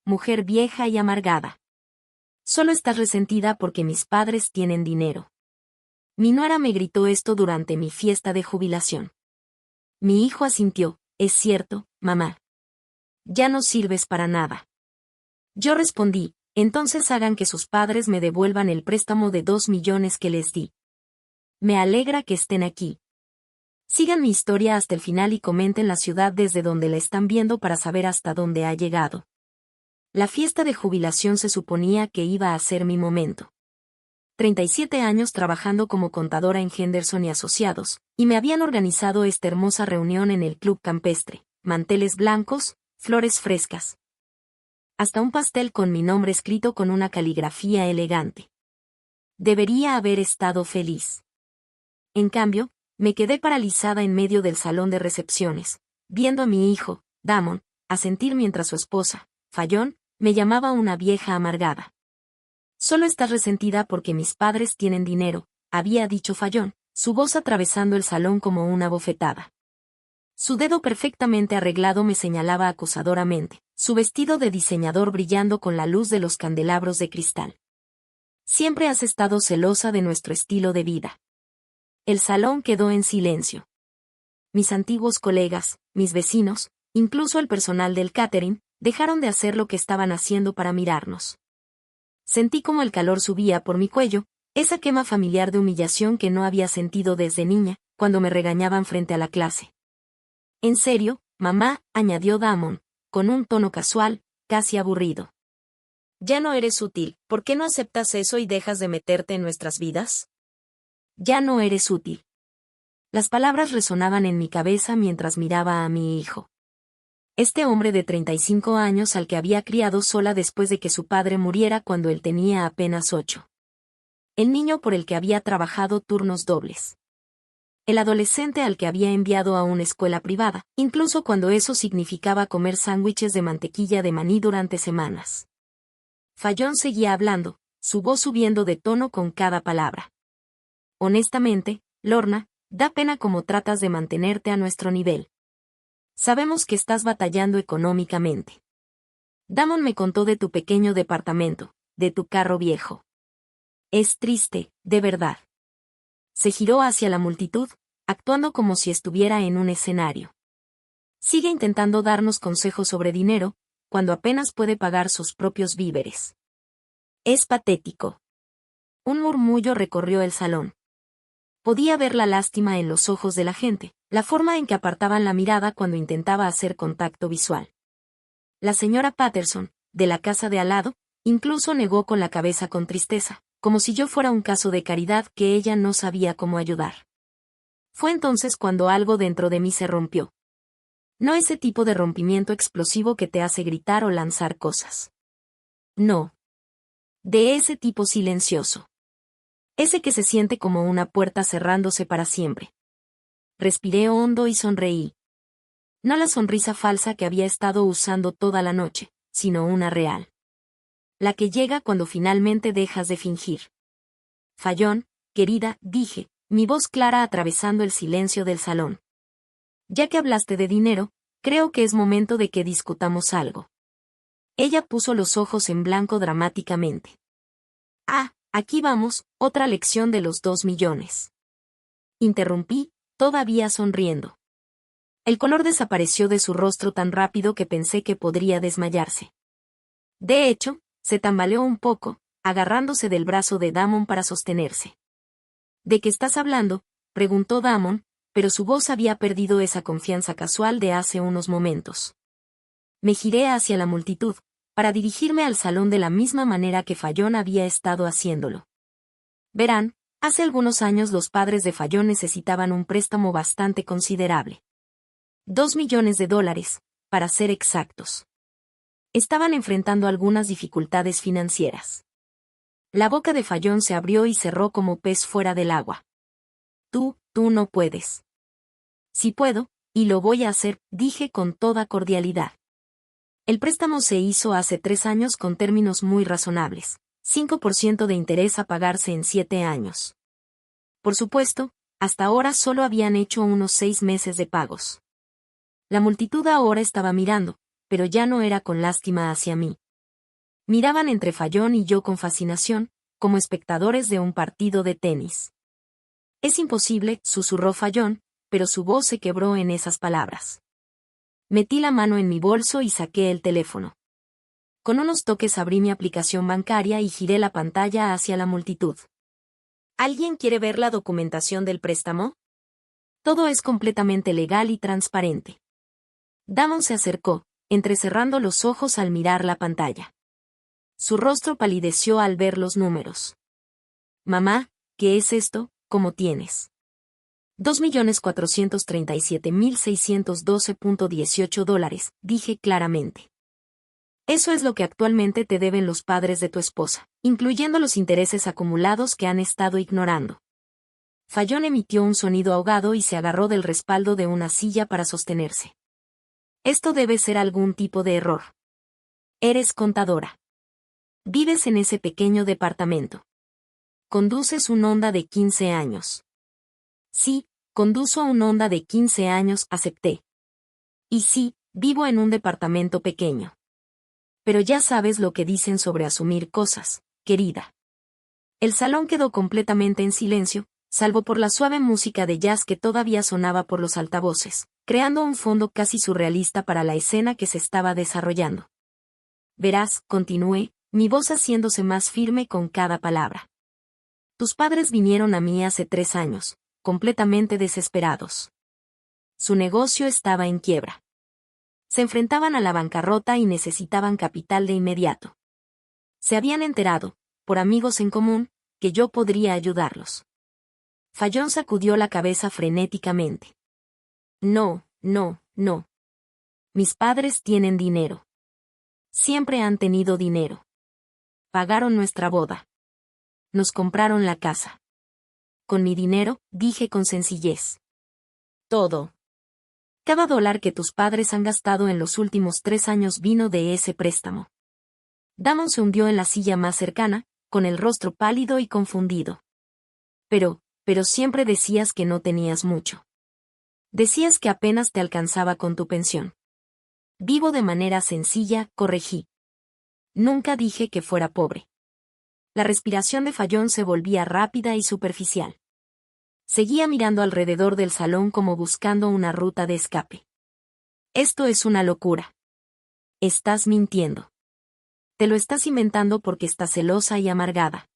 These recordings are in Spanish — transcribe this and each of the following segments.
mujer vieja y amargada. Solo estás resentida porque mis padres tienen dinero. Mi nuera me gritó esto durante mi fiesta de jubilación. Mi hijo asintió, es cierto, mamá. Ya no sirves para nada. Yo respondí, entonces hagan que sus padres me devuelvan el préstamo de 2 millones que les di. Me alegra que estén aquí. Sigan mi historia hasta el final y comenten la ciudad desde donde la están viendo para saber hasta dónde ha llegado. La fiesta de jubilación se suponía que iba a ser mi momento. 37 años trabajando como contadora en Henderson y Asociados, y me habían organizado esta hermosa reunión en el club campestre, manteles blancos, flores frescas. Hasta un pastel con mi nombre escrito con una caligrafía elegante. Debería haber estado feliz. En cambio, me quedé paralizada en medio del salón de recepciones, viendo a mi hijo, Damon, asentir mientras su esposa, Fallon, me llamaba una vieja amargada. Solo estás resentida porque mis padres tienen dinero, había dicho Fallon, su voz atravesando el salón como una bofetada. Su dedo perfectamente arreglado me señalaba acosadoramente, su vestido de diseñador brillando con la luz de los candelabros de cristal. Siempre has estado celosa de nuestro estilo de vida. El salón quedó en silencio. Mis antiguos colegas, mis vecinos, incluso el personal del catering, dejaron de hacer lo que estaban haciendo para mirarnos. Sentí como el calor subía por mi cuello, esa quema familiar de humillación que no había sentido desde niña, cuando me regañaban frente a la clase. En serio, mamá, añadió Damon, con un tono casual, casi aburrido. Ya no eres útil, ¿por qué no aceptas eso y dejas de meterte en nuestras vidas? Ya no eres útil. Las palabras resonaban en mi cabeza mientras miraba a mi hijo. Este hombre de 35 años al que había criado sola después de que su padre muriera cuando él tenía apenas 8. El niño por el que había trabajado turnos dobles. El adolescente al que había enviado a una escuela privada, incluso cuando eso significaba comer sándwiches de mantequilla de maní durante semanas. Fallon seguía hablando, su voz subiendo de tono con cada palabra. Honestamente, Lorna, da pena cómo tratas de mantenerte a nuestro nivel. Sabemos que estás batallando económicamente. Damon me contó de tu pequeño departamento, de tu carro viejo. Es triste, de verdad. Se giró hacia la multitud, actuando como si estuviera en un escenario. Sigue intentando darnos consejos sobre dinero, cuando apenas puede pagar sus propios víveres. Es patético. Un murmullo recorrió el salón. Podía ver la lástima en los ojos de la gente, la forma en que apartaban la mirada cuando intentaba hacer contacto visual. La señora Patterson, de la casa de al lado, incluso negó con la cabeza con tristeza, como si yo fuera un caso de caridad que ella no sabía cómo ayudar. Fue entonces cuando algo dentro de mí se rompió. No ese tipo de rompimiento explosivo que te hace gritar o lanzar cosas. No. De ese tipo silencioso. Ese que se siente como una puerta cerrándose para siempre. Respiré hondo y sonreí. No la sonrisa falsa que había estado usando toda la noche, sino una real. La que llega cuando finalmente dejas de fingir. Fallon, querida, dije, mi voz clara atravesando el silencio del salón. Ya que hablaste de dinero, creo que es momento de que discutamos algo. Ella puso los ojos en blanco dramáticamente. Ah, aquí vamos, otra lección de los 2 millones. Interrumpí, todavía sonriendo. El color desapareció de su rostro tan rápido que pensé que podría desmayarse. De hecho, se tambaleó un poco, agarrándose del brazo de Damon para sostenerse. ¿De qué estás hablando?, preguntó Damon, pero su voz había perdido esa confianza casual de hace unos momentos. Me giré hacia la multitud, para dirigirme al salón de la misma manera que Fallon había estado haciéndolo. Verán, hace algunos años los padres de Fallon necesitaban un préstamo bastante considerable. $2 millones, para ser exactos. Estaban enfrentando algunas dificultades financieras. La boca de Fallon se abrió y cerró como pez fuera del agua. Tú no puedes. Sí puedo, y lo voy a hacer, dije con toda cordialidad. El préstamo se hizo hace 3 años con términos muy razonables, 5% de interés a pagarse en 7 años. Por supuesto, hasta ahora solo habían hecho unos 6 meses de pagos. La multitud ahora estaba mirando, pero ya no era con lástima hacia mí. Miraban entre Fayón y yo con fascinación, como espectadores de un partido de tenis. Es imposible, susurró Fayón, pero su voz se quebró en esas palabras. Metí la mano en mi bolso y saqué el teléfono. Con unos toques abrí mi aplicación bancaria y giré la pantalla hacia la multitud. ¿Alguien quiere ver la documentación del préstamo? Todo es completamente legal y transparente. Damon se acercó, entrecerrando los ojos al mirar la pantalla. Su rostro palideció al ver los números. Mamá, ¿qué es esto? ¿Cómo tienes? 2.437.612.18 dólares, dije claramente. Eso es lo que actualmente te deben los padres de tu esposa, incluyendo los intereses acumulados que han estado ignorando. Fayón emitió un sonido ahogado y se agarró del respaldo de una silla para sostenerse. Esto debe ser algún tipo de error. Eres contadora. Vives en ese pequeño departamento. Conduces un Honda de 15 años. Sí, conduzco un Honda de 15 años, acepté. Y sí, vivo en un departamento pequeño. Pero ya sabes lo que dicen sobre asumir cosas, querida. El salón quedó completamente en silencio, salvo por la suave música de jazz que todavía sonaba por los altavoces, creando un fondo casi surrealista para la escena que se estaba desarrollando. Verás, continué, mi voz haciéndose más firme con cada palabra. Tus padres vinieron a mí hace 3 años, completamente desesperados. Su negocio estaba en quiebra. Se enfrentaban a la bancarrota y necesitaban capital de inmediato. Se habían enterado, por amigos en común, que yo podría ayudarlos. Fayón sacudió la cabeza frenéticamente. No, no, no. Mis padres tienen dinero. Siempre han tenido dinero. Pagaron nuestra boda. Nos compraron la casa. Con mi dinero, dije con sencillez. Todo. Cada dólar que tus padres han gastado en los últimos 3 años vino de ese préstamo. Damon se hundió en la silla más cercana, con el rostro pálido y confundido. Pero siempre decías que no tenías mucho. Decías que apenas te alcanzaba con tu pensión. Vivo de manera sencilla, corregí. Nunca dije que fuera pobre. La respiración de Fayón se volvía rápida y superficial. Seguía mirando alrededor del salón como buscando una ruta de escape. Esto es una locura. Estás mintiendo. Te lo estás inventando porque estás celosa y amargada.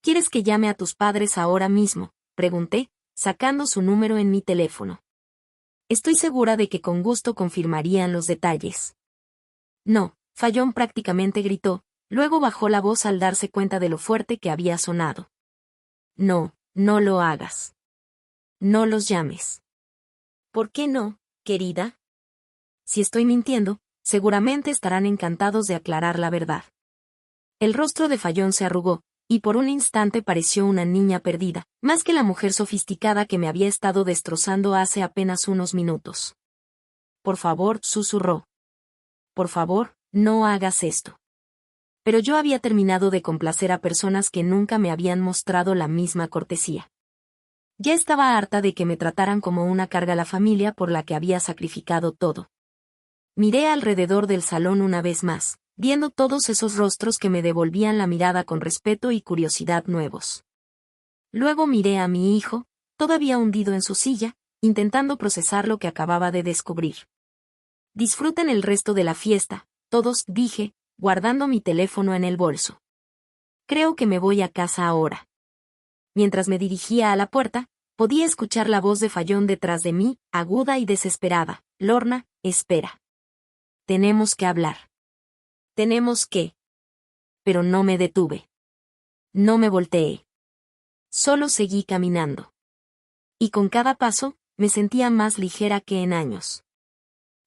¿Quieres que llame a tus padres ahora mismo?, pregunté, sacando su número en mi teléfono. Estoy segura de que con gusto confirmarían los detalles. No, Fayón prácticamente gritó, luego bajó la voz al darse cuenta de lo fuerte que había sonado. No, no lo hagas. No los llames. ¿Por qué no, querida? Si estoy mintiendo, seguramente estarán encantados de aclarar la verdad. El rostro de Fayón se arrugó, y por un instante pareció una niña perdida, más que la mujer sofisticada que me había estado destrozando hace apenas unos minutos. Por favor, susurró. Por favor, no hagas esto. Pero yo había terminado de complacer a personas que nunca me habían mostrado la misma cortesía. Ya estaba harta de que me trataran como una carga a la familia por la que había sacrificado todo. Miré alrededor del salón una vez más, viendo todos esos rostros que me devolvían la mirada con respeto y curiosidad nuevos. Luego miré a mi hijo, todavía hundido en su silla, intentando procesar lo que acababa de descubrir. Disfruten el resto de la fiesta, todos, dije, guardando mi teléfono en el bolso. Creo que me voy a casa ahora. Mientras me dirigía a la puerta, podía escuchar la voz de Fayón detrás de mí, aguda y desesperada. Lorna, espera. Tenemos que hablar. Tenemos que. Pero no me detuve. No me volteé. Solo seguí caminando. Y con cada paso, me sentía más ligera que en años.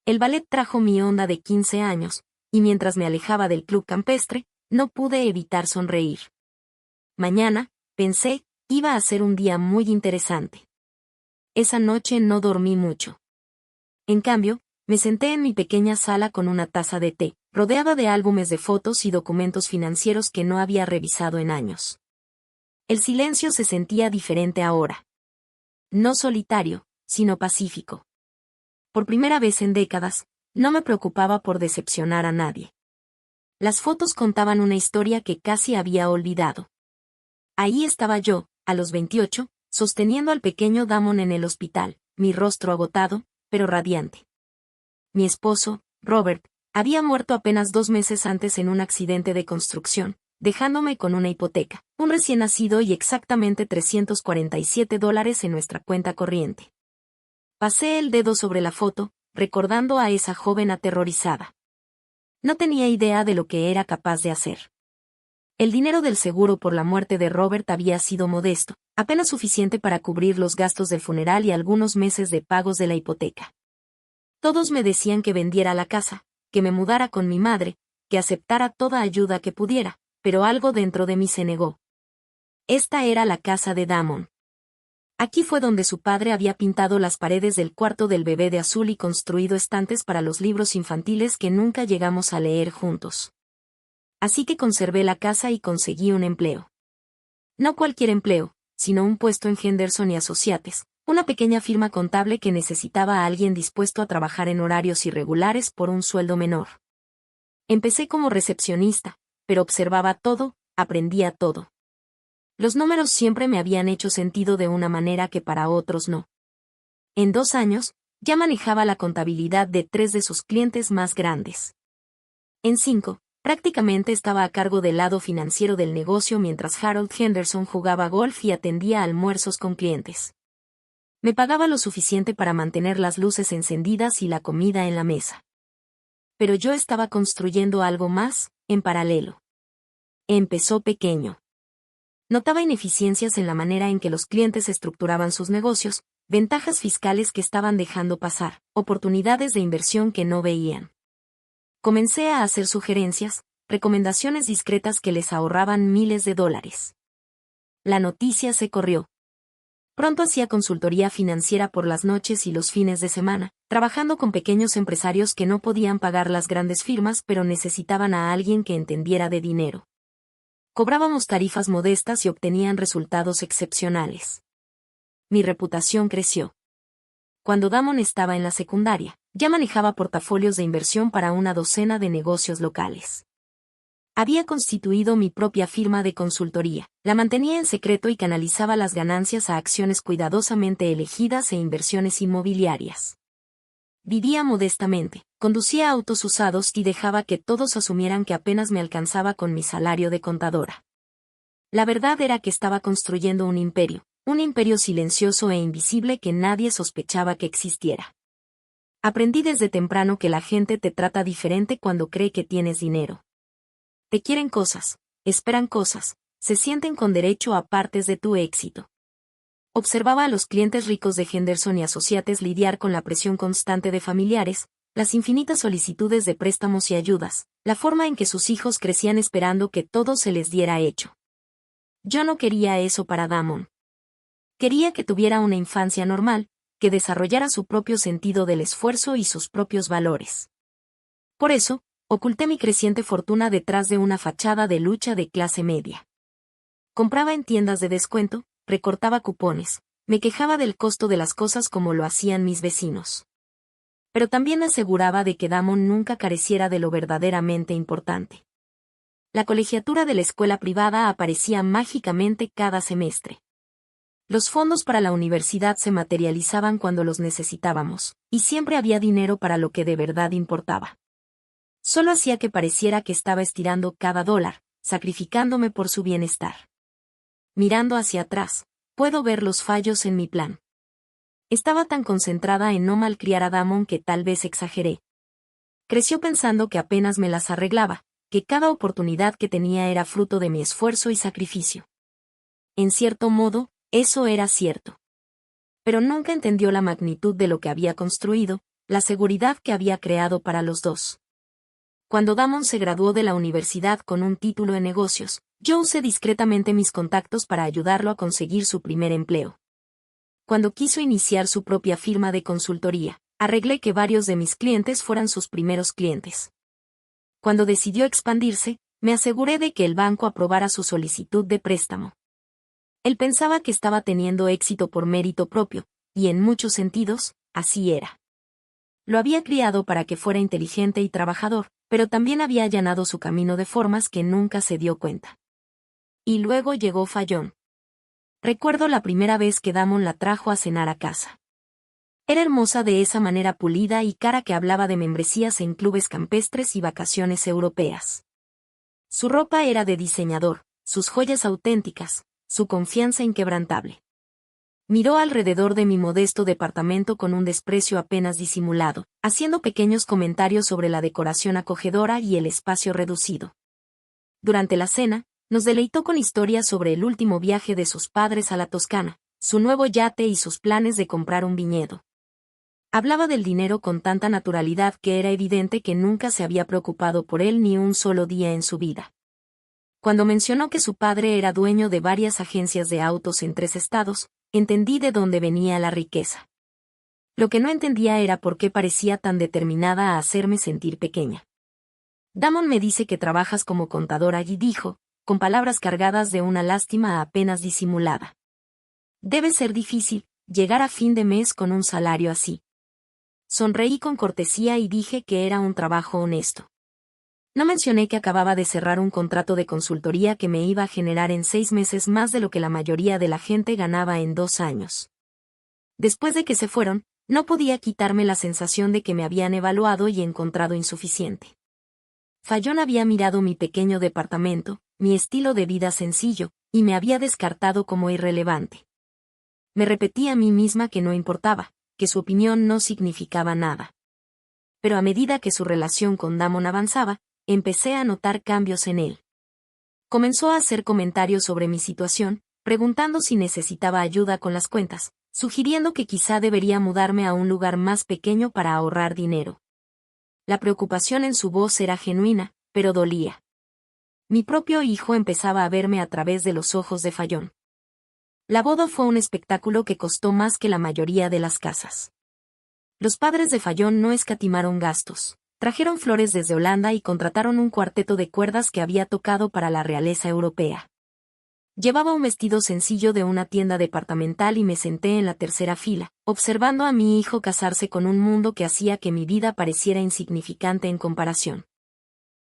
El ballet trajo mi Honda de 15 años, y mientras me alejaba del club campestre, no pude evitar sonreír. Mañana, pensé, iba a ser un día muy interesante. Esa noche no dormí mucho. En cambio, me senté en mi pequeña sala con una taza de té, rodeada de álbumes de fotos y documentos financieros que no había revisado en años. El silencio se sentía diferente ahora. No solitario, sino pacífico. Por primera vez en décadas, no me preocupaba por decepcionar a nadie. Las fotos contaban una historia que casi había olvidado. Ahí estaba yo, a los 28, sosteniendo al pequeño Damon en el hospital, mi rostro agotado, pero radiante. Mi esposo, Robert, había muerto apenas 2 meses antes en un accidente de construcción, dejándome con una hipoteca, un recién nacido y exactamente $347 en nuestra cuenta corriente. Pasé el dedo sobre la foto, recordando a esa joven aterrorizada. No tenía idea de lo que era capaz de hacer. El dinero del seguro por la muerte de Robert había sido modesto, apenas suficiente para cubrir los gastos del funeral y algunos meses de pagos de la hipoteca. Todos me decían que vendiera la casa, que me mudara con mi madre, que aceptara toda ayuda que pudiera, pero algo dentro de mí se negó. Esta era la casa de Damon. Aquí fue donde su padre había pintado las paredes del cuarto del bebé de azul y construido estantes para los libros infantiles que nunca llegamos a leer juntos. Así que conservé la casa y conseguí un empleo. No cualquier empleo, sino un puesto en Henderson y Associates, una pequeña firma contable que necesitaba a alguien dispuesto a trabajar en horarios irregulares por un sueldo menor. Empecé como recepcionista, pero observaba todo, aprendía todo. Los números siempre me habían hecho sentido de una manera que para otros no. En 2 años, ya manejaba la contabilidad de 3 de sus clientes más grandes. En 5, prácticamente estaba a cargo del lado financiero del negocio mientras Harold Henderson jugaba golf y atendía almuerzos con clientes. Me pagaba lo suficiente para mantener las luces encendidas y la comida en la mesa. Pero yo estaba construyendo algo más, en paralelo. Empezó pequeño. Notaba ineficiencias en la manera en que los clientes estructuraban sus negocios, ventajas fiscales que estaban dejando pasar, oportunidades de inversión que no veían. Comencé a hacer sugerencias, recomendaciones discretas que les ahorraban miles de dólares. La noticia se corrió. Pronto hacía consultoría financiera por las noches y los fines de semana, trabajando con pequeños empresarios que no podían pagar las grandes firmas pero necesitaban a alguien que entendiera de dinero. Cobrábamos tarifas modestas y obtenían resultados excepcionales. Mi reputación creció. Cuando Damon estaba en la secundaria, ya manejaba portafolios de inversión para una docena de negocios locales. Había constituido mi propia firma de consultoría, la mantenía en secreto y canalizaba las ganancias a acciones cuidadosamente elegidas e inversiones inmobiliarias. Vivía modestamente, conducía autos usados y dejaba que todos asumieran que apenas me alcanzaba con mi salario de contadora. La verdad era que estaba construyendo un imperio silencioso e invisible que nadie sospechaba que existiera. Aprendí desde temprano que la gente te trata diferente cuando cree que tienes dinero. Te quieren cosas, esperan cosas, se sienten con derecho a partes de tu éxito. Observaba a los clientes ricos de Henderson y Associates lidiar con la presión constante de familiares, las infinitas solicitudes de préstamos y ayudas, la forma en que sus hijos crecían esperando que todo se les diera hecho. Yo no quería eso para Damon. Quería que tuviera una infancia normal, que desarrollara su propio sentido del esfuerzo y sus propios valores. Por eso, oculté mi creciente fortuna detrás de una fachada de lucha de clase media. Compraba en tiendas de descuento, recortaba cupones, me quejaba del costo de las cosas como lo hacían mis vecinos. Pero también aseguraba de que Damon nunca careciera de lo verdaderamente importante. La colegiatura de la escuela privada aparecía mágicamente cada semestre. Los fondos para la universidad se materializaban cuando los necesitábamos, y siempre había dinero para lo que de verdad importaba. Solo hacía que pareciera que estaba estirando cada dólar, sacrificándome por su bienestar. Mirando hacia atrás, puedo ver los fallos en mi plan. Estaba tan concentrada en no malcriar a Damon que tal vez exageré. Creció pensando que apenas me las arreglaba, que cada oportunidad que tenía era fruto de mi esfuerzo y sacrificio. En cierto modo, eso era cierto. Pero nunca entendió la magnitud de lo que había construido, la seguridad que había creado para los dos. Cuando Damon se graduó de la universidad con un título en negocios, yo usé discretamente mis contactos para ayudarlo a conseguir su primer empleo. Cuando quiso iniciar su propia firma de consultoría, arreglé que varios de mis clientes fueran sus primeros clientes. Cuando decidió expandirse, me aseguré de que el banco aprobara su solicitud de préstamo. Él pensaba que estaba teniendo éxito por mérito propio, y en muchos sentidos, así era. Lo había criado para que fuera inteligente y trabajador, pero también había allanado su camino de formas que nunca se dio cuenta. Y luego llegó Fallon. Recuerdo la primera vez que Damon la trajo a cenar a casa. Era hermosa de esa manera pulida y cara que hablaba de membresías en clubes campestres y vacaciones europeas. Su ropa era de diseñador, sus joyas auténticas, su confianza inquebrantable. Miró alrededor de mi modesto departamento con un desprecio apenas disimulado, haciendo pequeños comentarios sobre la decoración acogedora y el espacio reducido. Durante la cena, nos deleitó con historias sobre el último viaje de sus padres a la Toscana, su nuevo yate y sus planes de comprar un viñedo. Hablaba del dinero con tanta naturalidad que era evidente que nunca se había preocupado por él ni un solo día en su vida. Cuando mencionó que su padre era dueño de varias agencias de autos en 3 estados, entendí de dónde venía la riqueza. Lo que no entendía era por qué parecía tan determinada a hacerme sentir pequeña. Damon me dice que trabajas como contadora y dijo, con palabras cargadas de una lástima apenas disimulada. Debe ser difícil, llegar a fin de mes con un salario así. Sonreí con cortesía y dije que era un trabajo honesto. No mencioné que acababa de cerrar un contrato de consultoría que me iba a generar en 6 meses más de lo que la mayoría de la gente ganaba en 2 años. Después de que se fueron, no podía quitarme la sensación de que me habían evaluado y encontrado insuficiente. Fallon había mirado mi pequeño departamento, mi estilo de vida sencillo, y me había descartado como irrelevante. Me repetí a mí misma que no importaba, que su opinión no significaba nada. Pero a medida que su relación con Damon avanzaba, empecé a notar cambios en él. Comenzó a hacer comentarios sobre mi situación, preguntando si necesitaba ayuda con las cuentas, sugiriendo que quizá debería mudarme a un lugar más pequeño para ahorrar dinero. La preocupación en su voz era genuina, pero dolía. Mi propio hijo empezaba a verme a través de los ojos de Fallon. La boda fue un espectáculo que costó más que la mayoría de las casas. Los padres de Fallon no escatimaron gastos. Trajeron flores desde Holanda y contrataron un cuarteto de cuerdas que había tocado para la realeza europea. Llevaba un vestido sencillo de una tienda departamental y me senté en la tercera fila, observando a mi hijo casarse con un mundo que hacía que mi vida pareciera insignificante en comparación.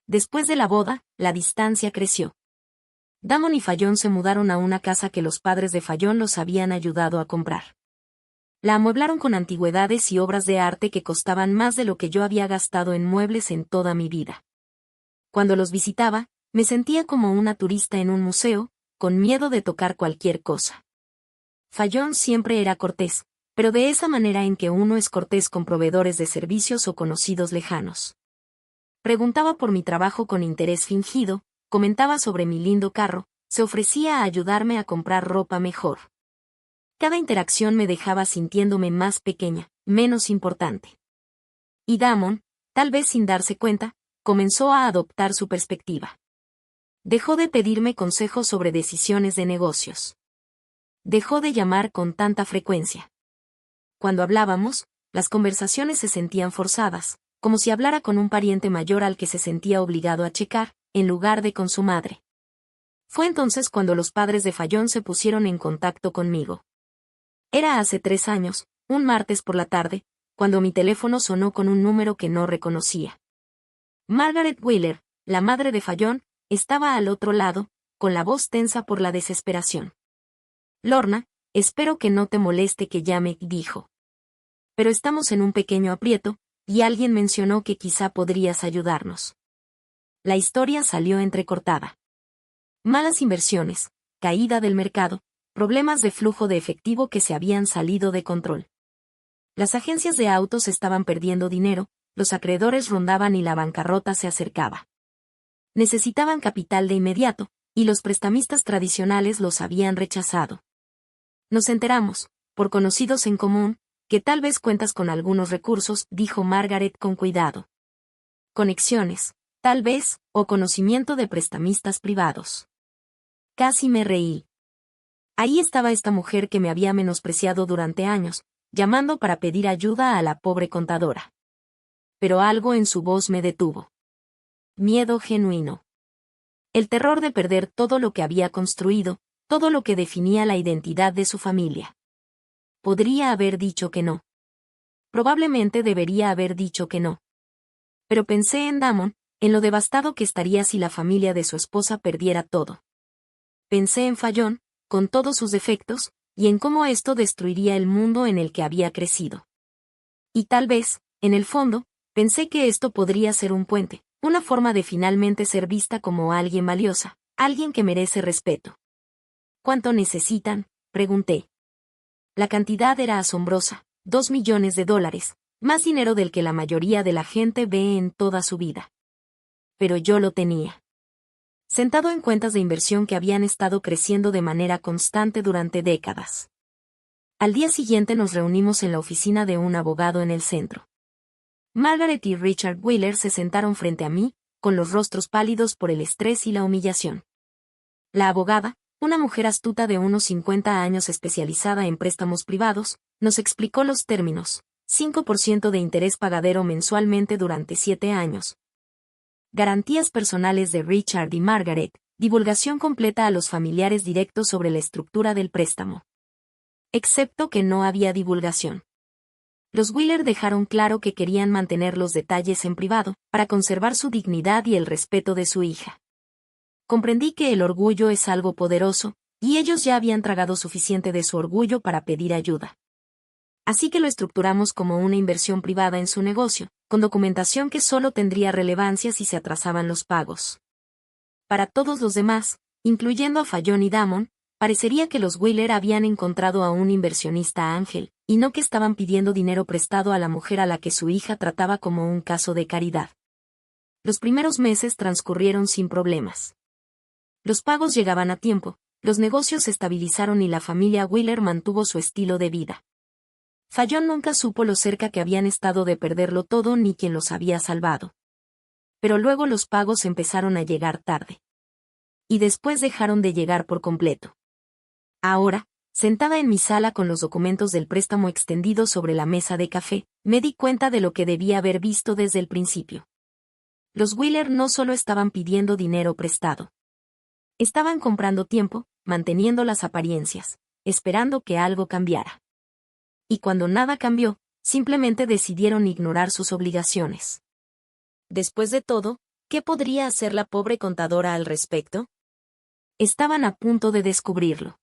Después de la boda, la distancia creció. Damon y Fallon se mudaron a una casa que los padres de Fallon los habían ayudado a comprar. La amueblaron con antigüedades y obras de arte que costaban más de lo que yo había gastado en muebles en toda mi vida. Cuando los visitaba, me sentía como una turista en un museo, con miedo de tocar cualquier cosa. Fallon siempre era cortés, pero de esa manera en que uno es cortés con proveedores de servicios o conocidos lejanos. Preguntaba por mi trabajo con interés fingido, comentaba sobre mi lindo carro, se ofrecía a ayudarme a comprar ropa mejor. Cada interacción me dejaba sintiéndome más pequeña, menos importante. Y Damon, tal vez sin darse cuenta, comenzó a adoptar su perspectiva. Dejó de pedirme consejos sobre decisiones de negocios. Dejó de llamar con tanta frecuencia. Cuando hablábamos, las conversaciones se sentían forzadas, como si hablara con un pariente mayor al que se sentía obligado a checar, en lugar de con su madre. Fue entonces cuando los padres de Fallon se pusieron en contacto conmigo. Era hace 3 años, un martes por la tarde, cuando mi teléfono sonó con un número que no reconocía. Margaret Wheeler, la madre de Fallon, estaba al otro lado, con la voz tensa por la desesperación. Lorna, espero que no te moleste que llame, dijo. Pero estamos en un pequeño aprieto, y alguien mencionó que quizá podrías ayudarnos. La historia salió entrecortada. Malas inversiones, caída del mercado, problemas de flujo de efectivo que se habían salido de control. Las agencias de autos estaban perdiendo dinero, los acreedores rondaban y la bancarrota se acercaba. Necesitaban capital de inmediato, y los prestamistas tradicionales los habían rechazado. Nos enteramos, por conocidos en común, que tal vez cuentas con algunos recursos, dijo Margaret con cuidado. Conexiones, tal vez, o conocimiento de prestamistas privados. Casi me reí. Ahí estaba esta mujer que me había menospreciado durante años, llamando para pedir ayuda a la pobre contadora. Pero algo en su voz me detuvo. Miedo genuino. El terror de perder todo lo que había construido, todo lo que definía la identidad de su familia. Podría haber dicho que no. Probablemente debería haber dicho que no. Pero pensé en Damon, en lo devastado que estaría si la familia de su esposa perdiera todo. Pensé en Fallon, con todos sus defectos, y en cómo esto destruiría el mundo en el que había crecido. Y tal vez, en el fondo, pensé que esto podría ser un puente, una forma de finalmente ser vista como alguien valiosa, alguien que merece respeto. ¿Cuánto necesitan?, pregunté. La cantidad era asombrosa, $2 millones, más dinero del que la mayoría de la gente ve en toda su vida. Pero yo lo tenía. Sentado en cuentas de inversión que habían estado creciendo de manera constante durante décadas. Al día siguiente nos reunimos en la oficina de un abogado en el centro. Margaret y Richard Wheeler se sentaron frente a mí, con los rostros pálidos por el estrés y la humillación. La abogada, una mujer astuta de unos 50 años especializada en préstamos privados, nos explicó los términos: 5% de interés pagadero mensualmente durante 7 años. Garantías personales de Richard y Margaret, divulgación completa a los familiares directos sobre la estructura del préstamo. Excepto que no había divulgación. Los Wheeler dejaron claro que querían mantener los detalles en privado, para conservar su dignidad y el respeto de su hija. Comprendí que el orgullo es algo poderoso, y ellos ya habían tragado suficiente de su orgullo para pedir ayuda. Así que lo estructuramos como una inversión privada en su negocio, con documentación que solo tendría relevancia si se atrasaban los pagos. Para todos los demás, incluyendo a Fallon y Damon, parecería que los Wheeler habían encontrado a un inversionista ángel, y no que estaban pidiendo dinero prestado a la mujer a la que su hija trataba como un caso de caridad. Los primeros meses transcurrieron sin problemas. Los pagos llegaban a tiempo, los negocios se estabilizaron y la familia Wheeler mantuvo su estilo de vida. Fallon nunca supo lo cerca que habían estado de perderlo todo ni quién los había salvado. Pero luego los pagos empezaron a llegar tarde. Y después dejaron de llegar por completo. Ahora, sentada en mi sala con los documentos del préstamo extendidos sobre la mesa de café, me di cuenta de lo que debía haber visto desde el principio. Los Wheeler no solo estaban pidiendo dinero prestado. Estaban comprando tiempo, manteniendo las apariencias, esperando que algo cambiara. Y cuando nada cambió, simplemente decidieron ignorar sus obligaciones. Después de todo, ¿qué podría hacer la pobre contadora al respecto? Estaban a punto de descubrirlo.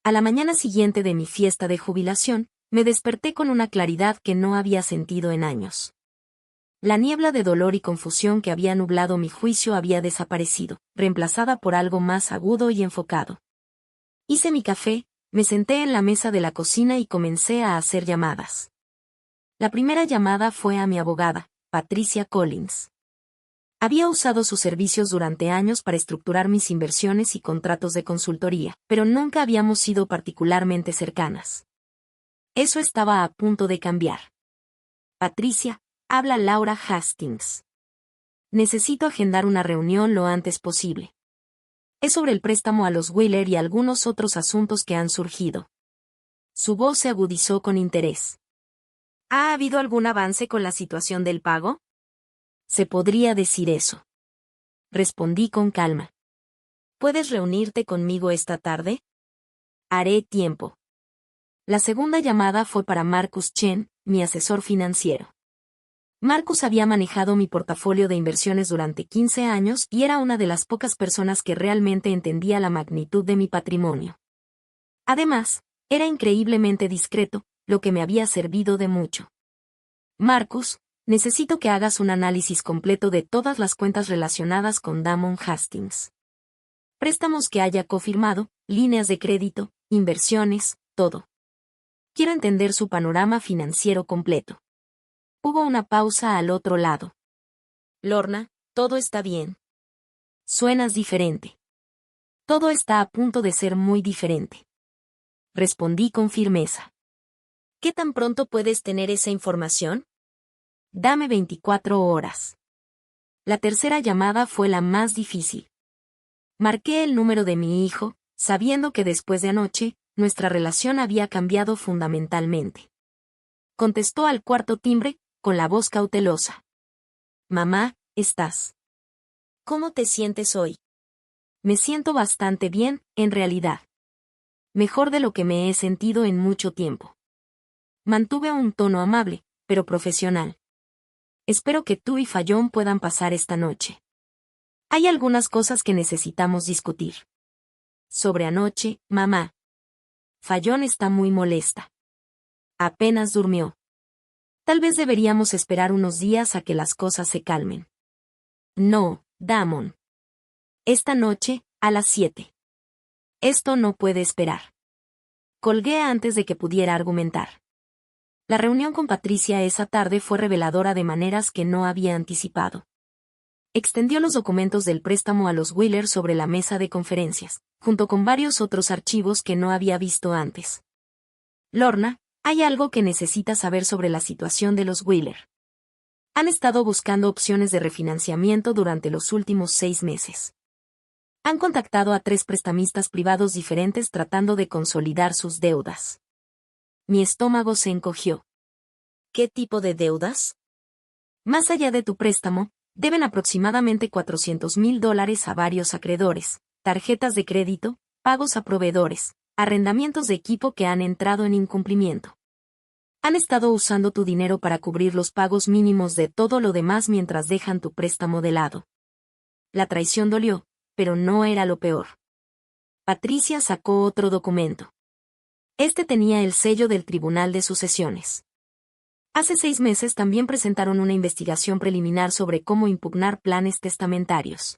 A la mañana siguiente de mi fiesta de jubilación, me desperté con una claridad que no había sentido en años. La niebla de dolor y confusión que había nublado mi juicio había desaparecido, reemplazada por algo más agudo y enfocado. Hice mi café, me senté en la mesa de la cocina y comencé a hacer llamadas. La primera llamada fue a mi abogada, Patricia Collins. Había usado sus servicios durante años para estructurar mis inversiones y contratos de consultoría, pero nunca habíamos sido particularmente cercanas. Eso estaba a punto de cambiar. Patricia, habla Laura Hastings. Necesito agendar una reunión lo antes posible. Es sobre el préstamo a los Wheeler y algunos otros asuntos que han surgido. Su voz se agudizó con interés. ¿Ha habido algún avance con la situación del pago? Se podría decir eso. Respondí con calma. ¿Puedes reunirte conmigo esta tarde? Haré tiempo. La segunda llamada fue para Marcus Chen, mi asesor financiero. Marcus había manejado mi portafolio de inversiones durante 15 años y era una de las pocas personas que realmente entendía la magnitud de mi patrimonio. Además, era increíblemente discreto, lo que me había servido de mucho. Marcus, necesito que hagas un análisis completo de todas las cuentas relacionadas con Damon Hastings. Préstamos que haya cofirmado, líneas de crédito, inversiones, todo. Quiero entender su panorama financiero completo. Hubo una pausa al otro lado. Lorna, todo está bien. Suenas diferente. Todo está a punto de ser muy diferente. Respondí con firmeza. ¿Qué tan pronto puedes tener esa información? Dame 24 horas. La tercera llamada fue la más difícil. Marqué el número de mi hijo, sabiendo que después de anoche, nuestra relación había cambiado fundamentalmente. Contestó al cuarto timbre, con la voz cautelosa. Mamá, ¿estás? ¿Cómo te sientes hoy? Me siento bastante bien, en realidad. Mejor de lo que me he sentido en mucho tiempo. Mantuve un tono amable, pero profesional. Espero que tú y Fallon puedan pasar esta noche. Hay algunas cosas que necesitamos discutir. Sobre anoche, mamá. Fallon está muy molesta. Apenas durmió. Tal vez deberíamos esperar unos días a que las cosas se calmen. No, Damon. Esta noche, a las 7. Esto no puede esperar. Colgué antes de que pudiera argumentar. La reunión con Patricia esa tarde fue reveladora de maneras que no había anticipado. Extendió los documentos del préstamo a los Wheeler sobre la mesa de conferencias, junto con varios otros archivos que no había visto antes. Lorna, hay algo que necesitas saber sobre la situación de los Wheeler. Han estado buscando opciones de refinanciamiento durante los últimos 6 meses. Han contactado a 3 prestamistas privados diferentes tratando de consolidar sus deudas. Mi estómago se encogió. ¿Qué tipo de deudas? Más allá de tu préstamo, deben aproximadamente $400,000 a varios acreedores, tarjetas de crédito, pagos a proveedores, arrendamientos de equipo que han entrado en incumplimiento. Han estado usando tu dinero para cubrir los pagos mínimos de todo lo demás mientras dejan tu préstamo de lado. La traición dolió, pero no era lo peor. Patricia sacó otro documento. Este tenía el sello del Tribunal de Sucesiones. Hace 6 meses también presentaron una investigación preliminar sobre cómo impugnar planes testamentarios.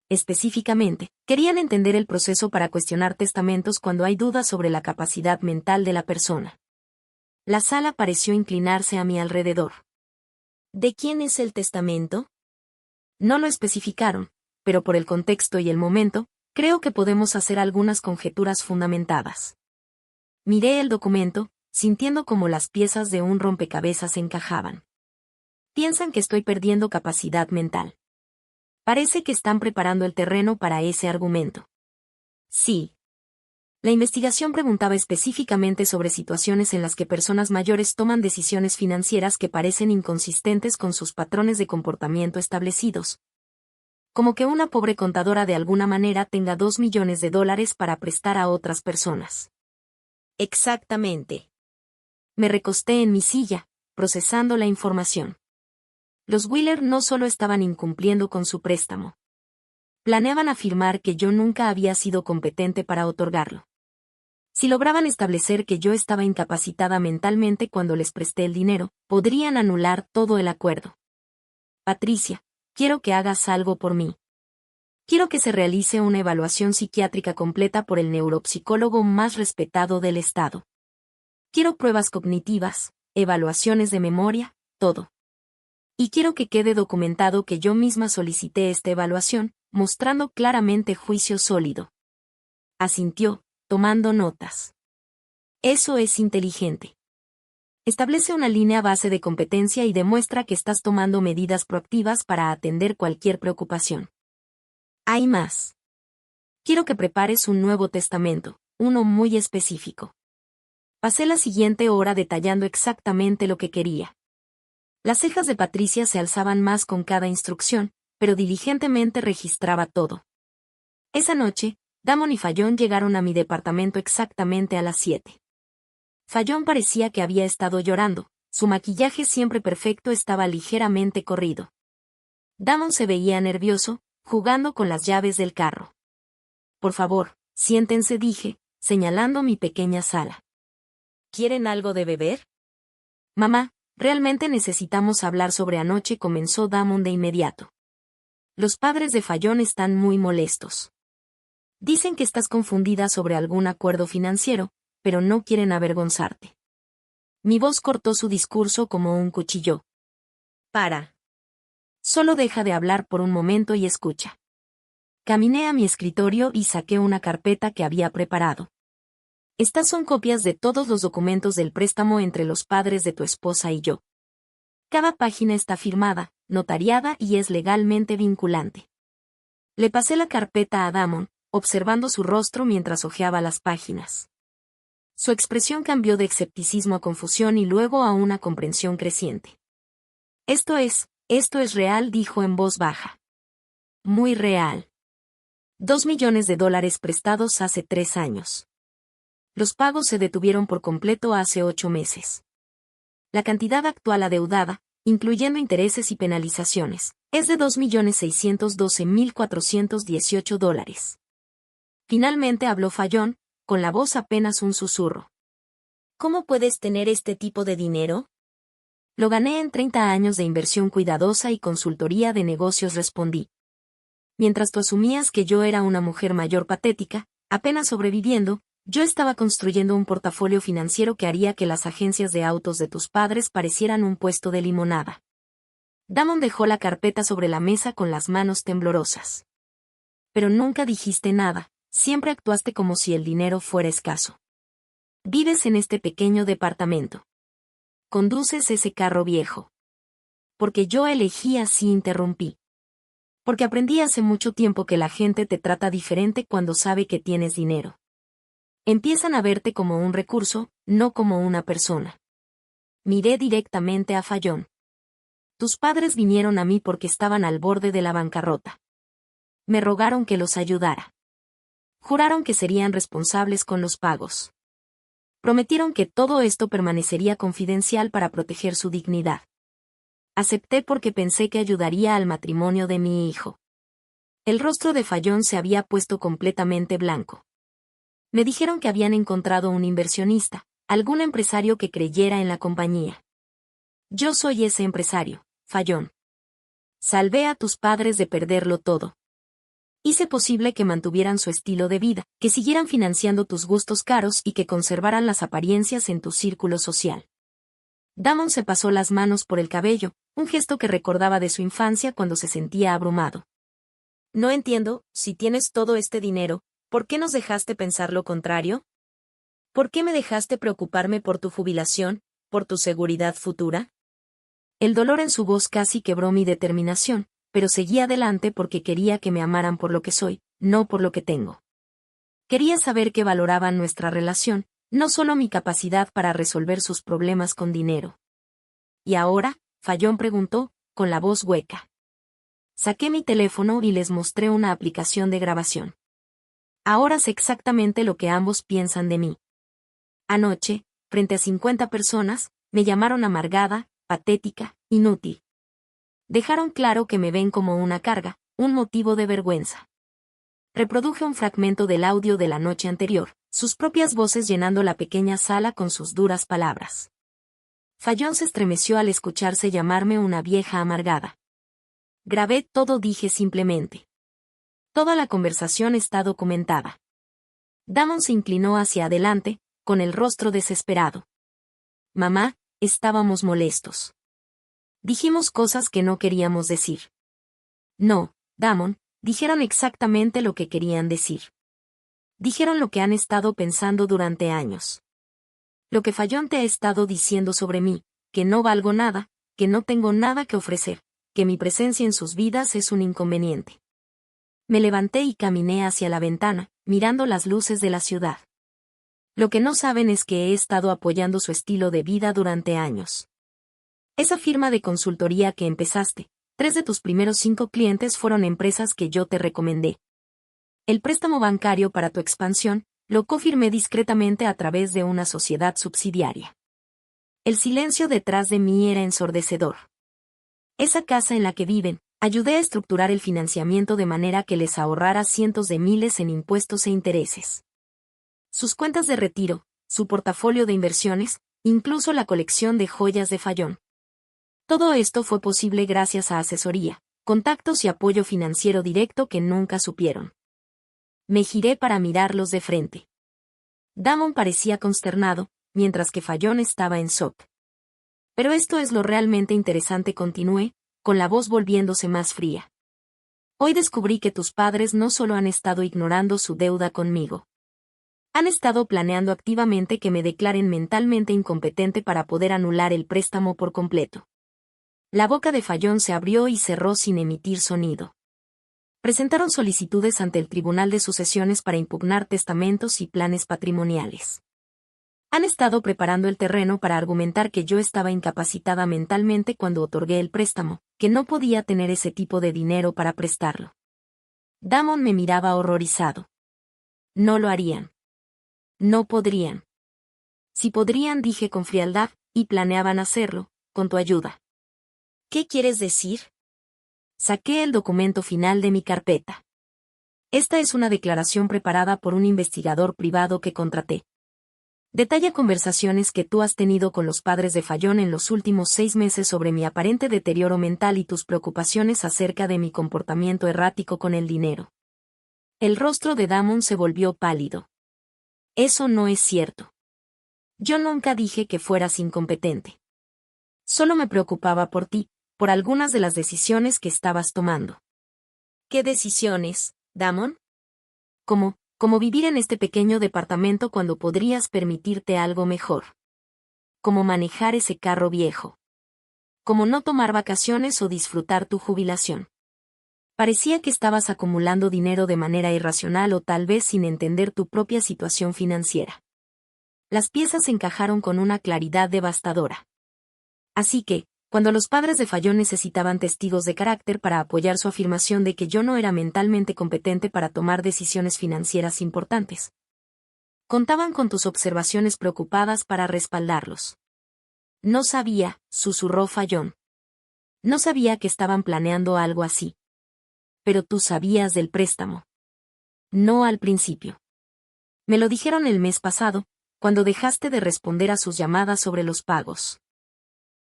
Específicamente, querían entender el proceso para cuestionar testamentos cuando hay dudas sobre la capacidad mental de la persona. La sala pareció inclinarse a mi alrededor. ¿De quién es el testamento? No lo especificaron, pero por el contexto y el momento, creo que podemos hacer algunas conjeturas fundamentadas. Miré el documento, sintiendo como las piezas de un rompecabezas encajaban. Piensan que estoy perdiendo capacidad mental. Parece que están preparando el terreno para ese argumento. Sí. La investigación preguntaba específicamente sobre situaciones en las que personas mayores toman decisiones financieras que parecen inconsistentes con sus patrones de comportamiento establecidos. Como que una pobre contadora de alguna manera tenga $2 millones para prestar a otras personas. Exactamente. Me recosté en mi silla, procesando la información. Los Wheeler no solo estaban incumpliendo con su préstamo. Planeaban afirmar que yo nunca había sido competente para otorgarlo. Si lograban establecer que yo estaba incapacitada mentalmente cuando les presté el dinero, podrían anular todo el acuerdo. Patricia, quiero que hagas algo por mí. Quiero que se realice una evaluación psiquiátrica completa por el neuropsicólogo más respetado del estado. Quiero pruebas cognitivas, evaluaciones de memoria, todo. Y quiero que quede documentado que yo misma solicité esta evaluación, mostrando claramente juicio sólido. Asintió, tomando notas. Eso es inteligente. Establece una línea base de competencia y demuestra que estás tomando medidas proactivas para atender cualquier preocupación. Hay más. Quiero que prepares un nuevo testamento, uno muy específico. Pasé la siguiente hora detallando exactamente lo que quería. Las cejas de Patricia se alzaban más con cada instrucción, pero diligentemente registraba todo. Esa noche, Damon y Fallon llegaron a mi departamento exactamente a las 7. Fallon parecía que había estado llorando, su maquillaje siempre perfecto estaba ligeramente corrido. Damon se veía nervioso, jugando con las llaves del carro. Por favor, siéntense, dije, señalando mi pequeña sala. ¿Quieren algo de beber? Mamá, realmente necesitamos hablar sobre anoche, comenzó Damon de inmediato. Los padres de Fallon están muy molestos. Dicen que estás confundida sobre algún acuerdo financiero, pero no quieren avergonzarte. Mi voz cortó su discurso como un cuchillo. Para. Solo deja de hablar por un momento y escucha. Caminé a mi escritorio y saqué una carpeta que había preparado. Estas son copias de todos los documentos del préstamo entre los padres de tu esposa y yo. Cada página está firmada, notariada y es legalmente vinculante. Le pasé la carpeta a Damon, observando su rostro mientras hojeaba las páginas. Su expresión cambió de escepticismo a confusión y luego a una comprensión creciente. Esto es real, dijo en voz baja. Muy real. $2 millones prestados hace 3 años. Los pagos se detuvieron por completo hace 8 meses. La cantidad actual adeudada, incluyendo intereses y penalizaciones, es de $2.612.418. Finalmente habló Fayón, con la voz apenas un susurro. ¿Cómo puedes tener este tipo de dinero? Lo gané en 30 años de inversión cuidadosa y consultoría de negocios, respondí. Mientras tú asumías que yo era una mujer mayor patética, apenas sobreviviendo, yo estaba construyendo un portafolio financiero que haría que las agencias de autos de tus padres parecieran un puesto de limonada. Damon dejó la carpeta sobre la mesa con las manos temblorosas. Pero nunca dijiste nada, siempre actuaste como si el dinero fuera escaso. Vives en este pequeño departamento. Conduces ese carro viejo. Porque yo elegí así, interrumpí. Porque aprendí hace mucho tiempo que la gente te trata diferente cuando sabe que tienes dinero. Empiezan a verte como un recurso, no como una persona. Miré directamente a Fayón. Tus padres vinieron a mí porque estaban al borde de la bancarrota. Me rogaron que los ayudara. Juraron que serían responsables con los pagos. Prometieron que todo esto permanecería confidencial para proteger su dignidad. Acepté porque pensé que ayudaría al matrimonio de mi hijo. El rostro de Fayón se había puesto completamente blanco. Me dijeron que habían encontrado un inversionista, algún empresario que creyera en la compañía. Yo soy ese empresario, Fayón. Salvé a tus padres de perderlo todo. Hice posible que mantuvieran su estilo de vida, que siguieran financiando tus gustos caros y que conservaran las apariencias en tu círculo social. Damon se pasó las manos por el cabello, un gesto que recordaba de su infancia cuando se sentía abrumado. No entiendo, si tienes todo este dinero, ¿por qué nos dejaste pensar lo contrario? ¿Por qué me dejaste preocuparme por tu jubilación, por tu seguridad futura? El dolor en su voz casi quebró mi determinación, pero seguí adelante porque quería que me amaran por lo que soy, no por lo que tengo. Quería saber que valoraban nuestra relación, no solo mi capacidad para resolver sus problemas con dinero. ¿Y ahora?, Fayón preguntó, con la voz hueca. Saqué mi teléfono y les mostré una aplicación de grabación. Ahora sé exactamente lo que ambos piensan de mí. Anoche, frente a 50 personas, me llamaron amargada, patética, inútil. Dejaron claro que me ven como una carga, un motivo de vergüenza. Reproduje un fragmento del audio de la noche anterior, sus propias voces llenando la pequeña sala con sus duras palabras. Fayón se estremeció al escucharse llamarme una vieja amargada. Grabé todo, dije simplemente. Toda la conversación está documentada. Damon se inclinó hacia adelante, con el rostro desesperado. Mamá, estábamos molestos. Dijimos cosas que no queríamos decir. No, Damon, dijeron exactamente lo que querían decir. Dijeron lo que han estado pensando durante años. Lo que Fayón te ha estado diciendo sobre mí, que no valgo nada, que no tengo nada que ofrecer, que mi presencia en sus vidas es un inconveniente. Me levanté y caminé hacia la ventana, mirando las luces de la ciudad. Lo que no saben es que he estado apoyando su estilo de vida durante años. Esa firma de consultoría que empezaste, 3 de tus primeros 5 clientes fueron empresas que yo te recomendé. El préstamo bancario para tu expansión, lo cofirmé discretamente a través de una sociedad subsidiaria. El silencio detrás de mí era ensordecedor. Esa casa en la que viven, ayudé a estructurar el financiamiento de manera que les ahorrara cientos de miles en impuestos e intereses. Sus cuentas de retiro, su portafolio de inversiones, incluso la colección de joyas de Fayón. Todo esto fue posible gracias a asesoría, contactos y apoyo financiero directo que nunca supieron. Me giré para mirarlos de frente. Damon parecía consternado, mientras que Fayón estaba en shock. Pero esto es lo realmente interesante, continué, con la voz volviéndose más fría. Hoy descubrí que tus padres no solo han estado ignorando su deuda conmigo. Han estado planeando activamente que me declaren mentalmente incompetente para poder anular el préstamo por completo. La boca de Fayón se abrió y cerró sin emitir sonido. Presentaron solicitudes ante el Tribunal de Sucesiones para impugnar testamentos y planes patrimoniales. Han estado preparando el terreno para argumentar que yo estaba incapacitada mentalmente cuando otorgué el préstamo, que no podía tener ese tipo de dinero para prestarlo. Damon me miraba horrorizado. No lo harían. No podrían. Si podrían, dije con frialdad, y planeaban hacerlo, con tu ayuda. ¿Qué quieres decir? Saqué el documento final de mi carpeta. Esta es una declaración preparada por un investigador privado que contraté. Detalla conversaciones que tú has tenido con los padres de Fallon en los últimos 6 meses sobre mi aparente deterioro mental y tus preocupaciones acerca de mi comportamiento errático con el dinero. El rostro de Damon se volvió pálido. Eso no es cierto. Yo nunca dije que fueras incompetente. Solo me preocupaba por ti, por algunas de las decisiones que estabas tomando. ¿Qué decisiones, Damon? Como vivir en este pequeño departamento cuando podrías permitirte algo mejor. Como manejar ese carro viejo. Como no tomar vacaciones o disfrutar tu jubilación. Parecía que estabas acumulando dinero de manera irracional o tal vez sin entender tu propia situación financiera. Las piezas encajaron con una claridad devastadora. Así que, cuando los padres de Fallon necesitaban testigos de carácter para apoyar su afirmación de que yo no era mentalmente competente para tomar decisiones financieras importantes, contaban con tus observaciones preocupadas para respaldarlos. No sabía, susurró Fallon. No sabía que estaban planeando algo así. Pero tú sabías del préstamo. No al principio. Me lo dijeron el mes pasado, cuando dejaste de responder a sus llamadas sobre los pagos.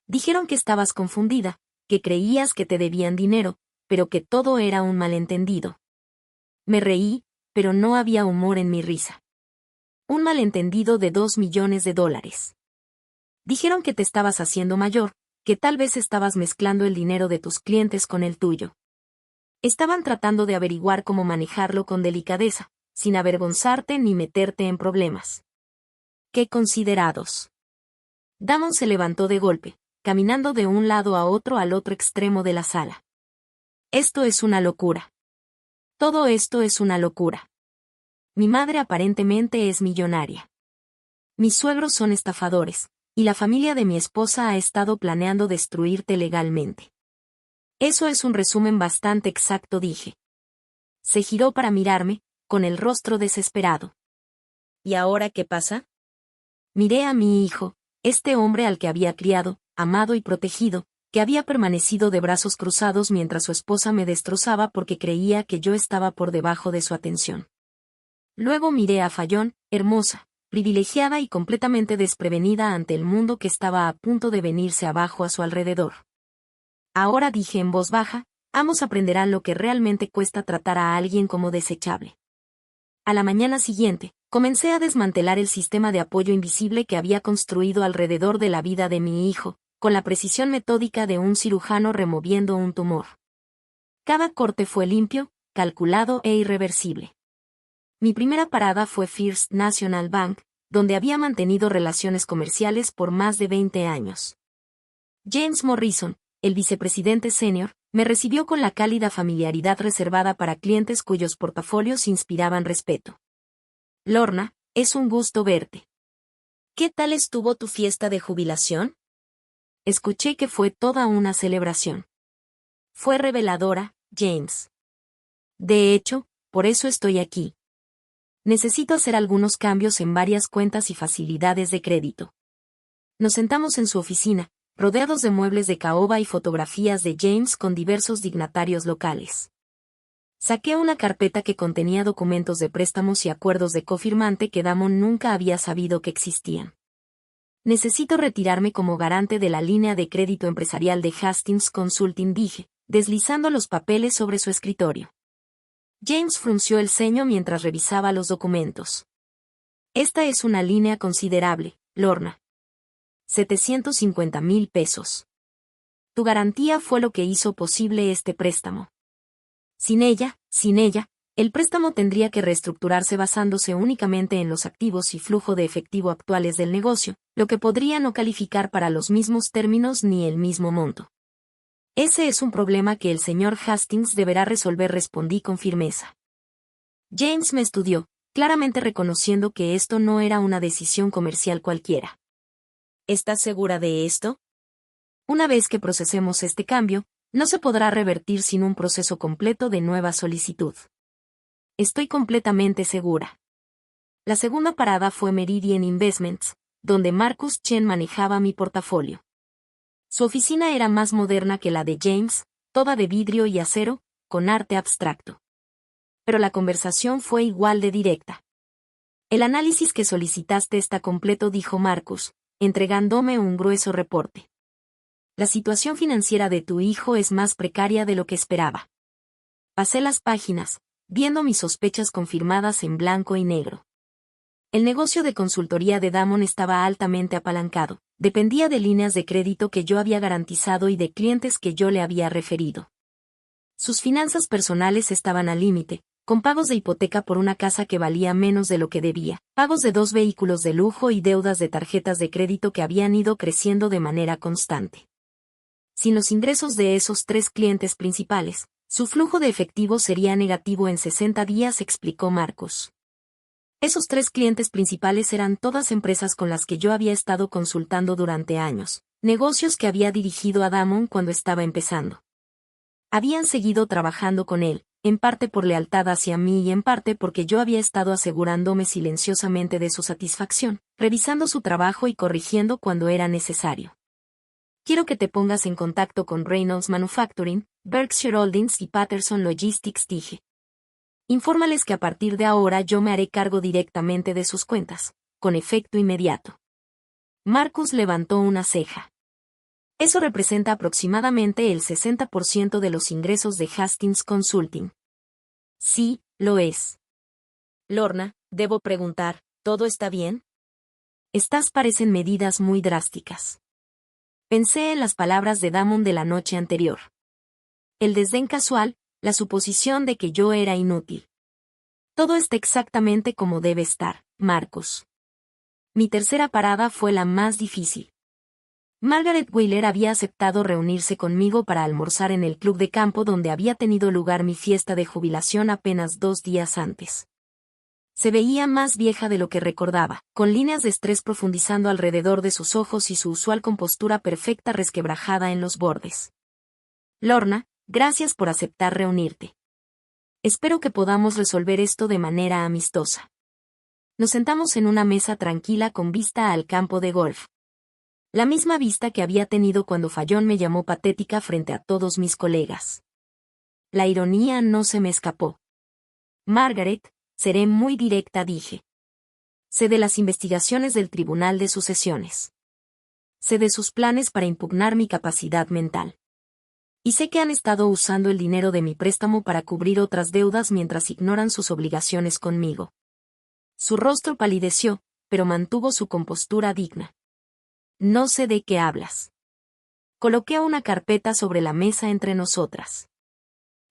Dijeron que estabas confundida, que creías que te debían dinero, pero que todo era un malentendido. Me reí, pero no había humor en mi risa. Un malentendido de $2 millones. Dijeron que te estabas haciendo mayor, que tal vez estabas mezclando el dinero de tus clientes con el tuyo. Estaban tratando de averiguar cómo manejarlo con delicadeza, sin avergonzarte ni meterte en problemas. ¡Qué considerados! Damon se levantó de golpe, caminando de un lado a otro al otro extremo de la sala. Esto es una locura. Todo esto es una locura. Mi madre aparentemente es millonaria. Mis suegros son estafadores, y la familia de mi esposa ha estado planeando destruirte legalmente. Eso es un resumen bastante exacto, dije. Se giró para mirarme, con el rostro desesperado. ¿Y ahora qué pasa? Miré a mi hijo, este hombre al que había criado, amado y protegido, que había permanecido de brazos cruzados mientras su esposa me destrozaba porque creía que yo estaba por debajo de su atención. Luego miré a Fallon, hermosa, privilegiada y completamente desprevenida ante el mundo que estaba a punto de venirse abajo a su alrededor. Ahora, dije en voz baja, ambos aprenderán lo que realmente cuesta tratar a alguien como desechable. A la mañana siguiente, comencé a desmantelar el sistema de apoyo invisible que había construido alrededor de la vida de mi hijo, con la precisión metódica de un cirujano removiendo un tumor. Cada corte fue limpio, calculado e irreversible. Mi primera parada fue First National Bank, donde había mantenido relaciones comerciales por más de 20 años. James Morrison, el vicepresidente senior, me recibió con la cálida familiaridad reservada para clientes cuyos portafolios inspiraban respeto. Lorna, es un gusto verte. ¿Qué tal estuvo tu fiesta de jubilación? Escuché que fue toda una celebración. Fue reveladora, James. De hecho, por eso estoy aquí. Necesito hacer algunos cambios en varias cuentas y facilidades de crédito. Nos sentamos en su oficina, rodeados de muebles de caoba y fotografías de James con diversos dignatarios locales. Saqué una carpeta que contenía documentos de préstamos y acuerdos de cofirmante que Damon nunca había sabido que existían. Necesito retirarme como garante de la línea de crédito empresarial de Hastings Consulting, dije, deslizando los papeles sobre su escritorio. James frunció el ceño mientras revisaba los documentos. Esta es una línea considerable, Lorna. $750,000. Tu garantía fue lo que hizo posible este préstamo. Sin ella, el préstamo tendría que reestructurarse basándose únicamente en los activos y flujo de efectivo actuales del negocio, lo que podría no calificar para los mismos términos ni el mismo monto. Ese es un problema que el señor Hastings deberá resolver, respondí con firmeza. James me estudió, claramente reconociendo que esto no era una decisión comercial cualquiera. ¿Estás segura de esto? Una vez que procesemos este cambio, no se podrá revertir sin un proceso completo de nueva solicitud. Estoy completamente segura. La segunda parada fue Meridian Investments, donde Marcus Chen manejaba mi portafolio. Su oficina era más moderna que la de James, toda de vidrio y acero, con arte abstracto. Pero la conversación fue igual de directa. El análisis que solicitaste está completo, dijo Marcus, entregándome un grueso reporte. La situación financiera de tu hijo es más precaria de lo que esperaba. Pasé las páginas, viendo mis sospechas confirmadas en blanco y negro. El negocio de consultoría de Damon estaba altamente apalancado, dependía de líneas de crédito que yo había garantizado y de clientes que yo le había referido. Sus finanzas personales estaban al límite, con pagos de hipoteca por una casa que valía menos de lo que debía, pagos de 2 vehículos de lujo y deudas de tarjetas de crédito que habían ido creciendo de manera constante. Sin los ingresos de esos 3 clientes principales, su flujo de efectivo sería negativo en 60 días, explicó Marcus. Esos 3 clientes principales eran todas empresas con las que yo había estado consultando durante años, negocios que había dirigido a Damon cuando estaba empezando. Habían seguido trabajando con él, en parte por lealtad hacia mí y en parte porque yo había estado asegurándome silenciosamente de su satisfacción, revisando su trabajo y corrigiendo cuando era necesario. Quiero que te pongas en contacto con Reynolds Manufacturing, Berkshire Holdings y Patterson Logistics, dije. Infórmales que a partir de ahora yo me haré cargo directamente de sus cuentas, con efecto inmediato. Marcus levantó una ceja. Eso representa aproximadamente el 60% de los ingresos de Hastings Consulting. Sí, lo es. Lorna, debo preguntar, ¿todo está bien? Estas parecen medidas muy drásticas. Pensé en las palabras de Damon de la noche anterior. El desdén casual, la suposición de que yo era inútil. Todo está exactamente como debe estar, Marcus. Mi tercera parada fue la más difícil. Margaret Wheeler había aceptado reunirse conmigo para almorzar en el club de campo donde había tenido lugar mi fiesta de jubilación apenas 2 días antes. Se veía más vieja de lo que recordaba, con líneas de estrés profundizando alrededor de sus ojos y su usual compostura perfecta resquebrajada en los bordes. Lorna, gracias por aceptar reunirte. Espero que podamos resolver esto de manera amistosa. Nos sentamos en una mesa tranquila con vista al campo de golf. La misma vista que había tenido cuando Fallon me llamó patética frente a todos mis colegas. La ironía no se me escapó. Margaret, seré muy directa, dije. Sé de las investigaciones del Tribunal de Sucesiones. Sé de sus planes para impugnar mi capacidad mental. Y sé que han estado usando el dinero de mi préstamo para cubrir otras deudas mientras ignoran sus obligaciones conmigo. Su rostro palideció, pero mantuvo su compostura digna. No sé de qué hablas. Coloqué una carpeta sobre la mesa entre nosotras.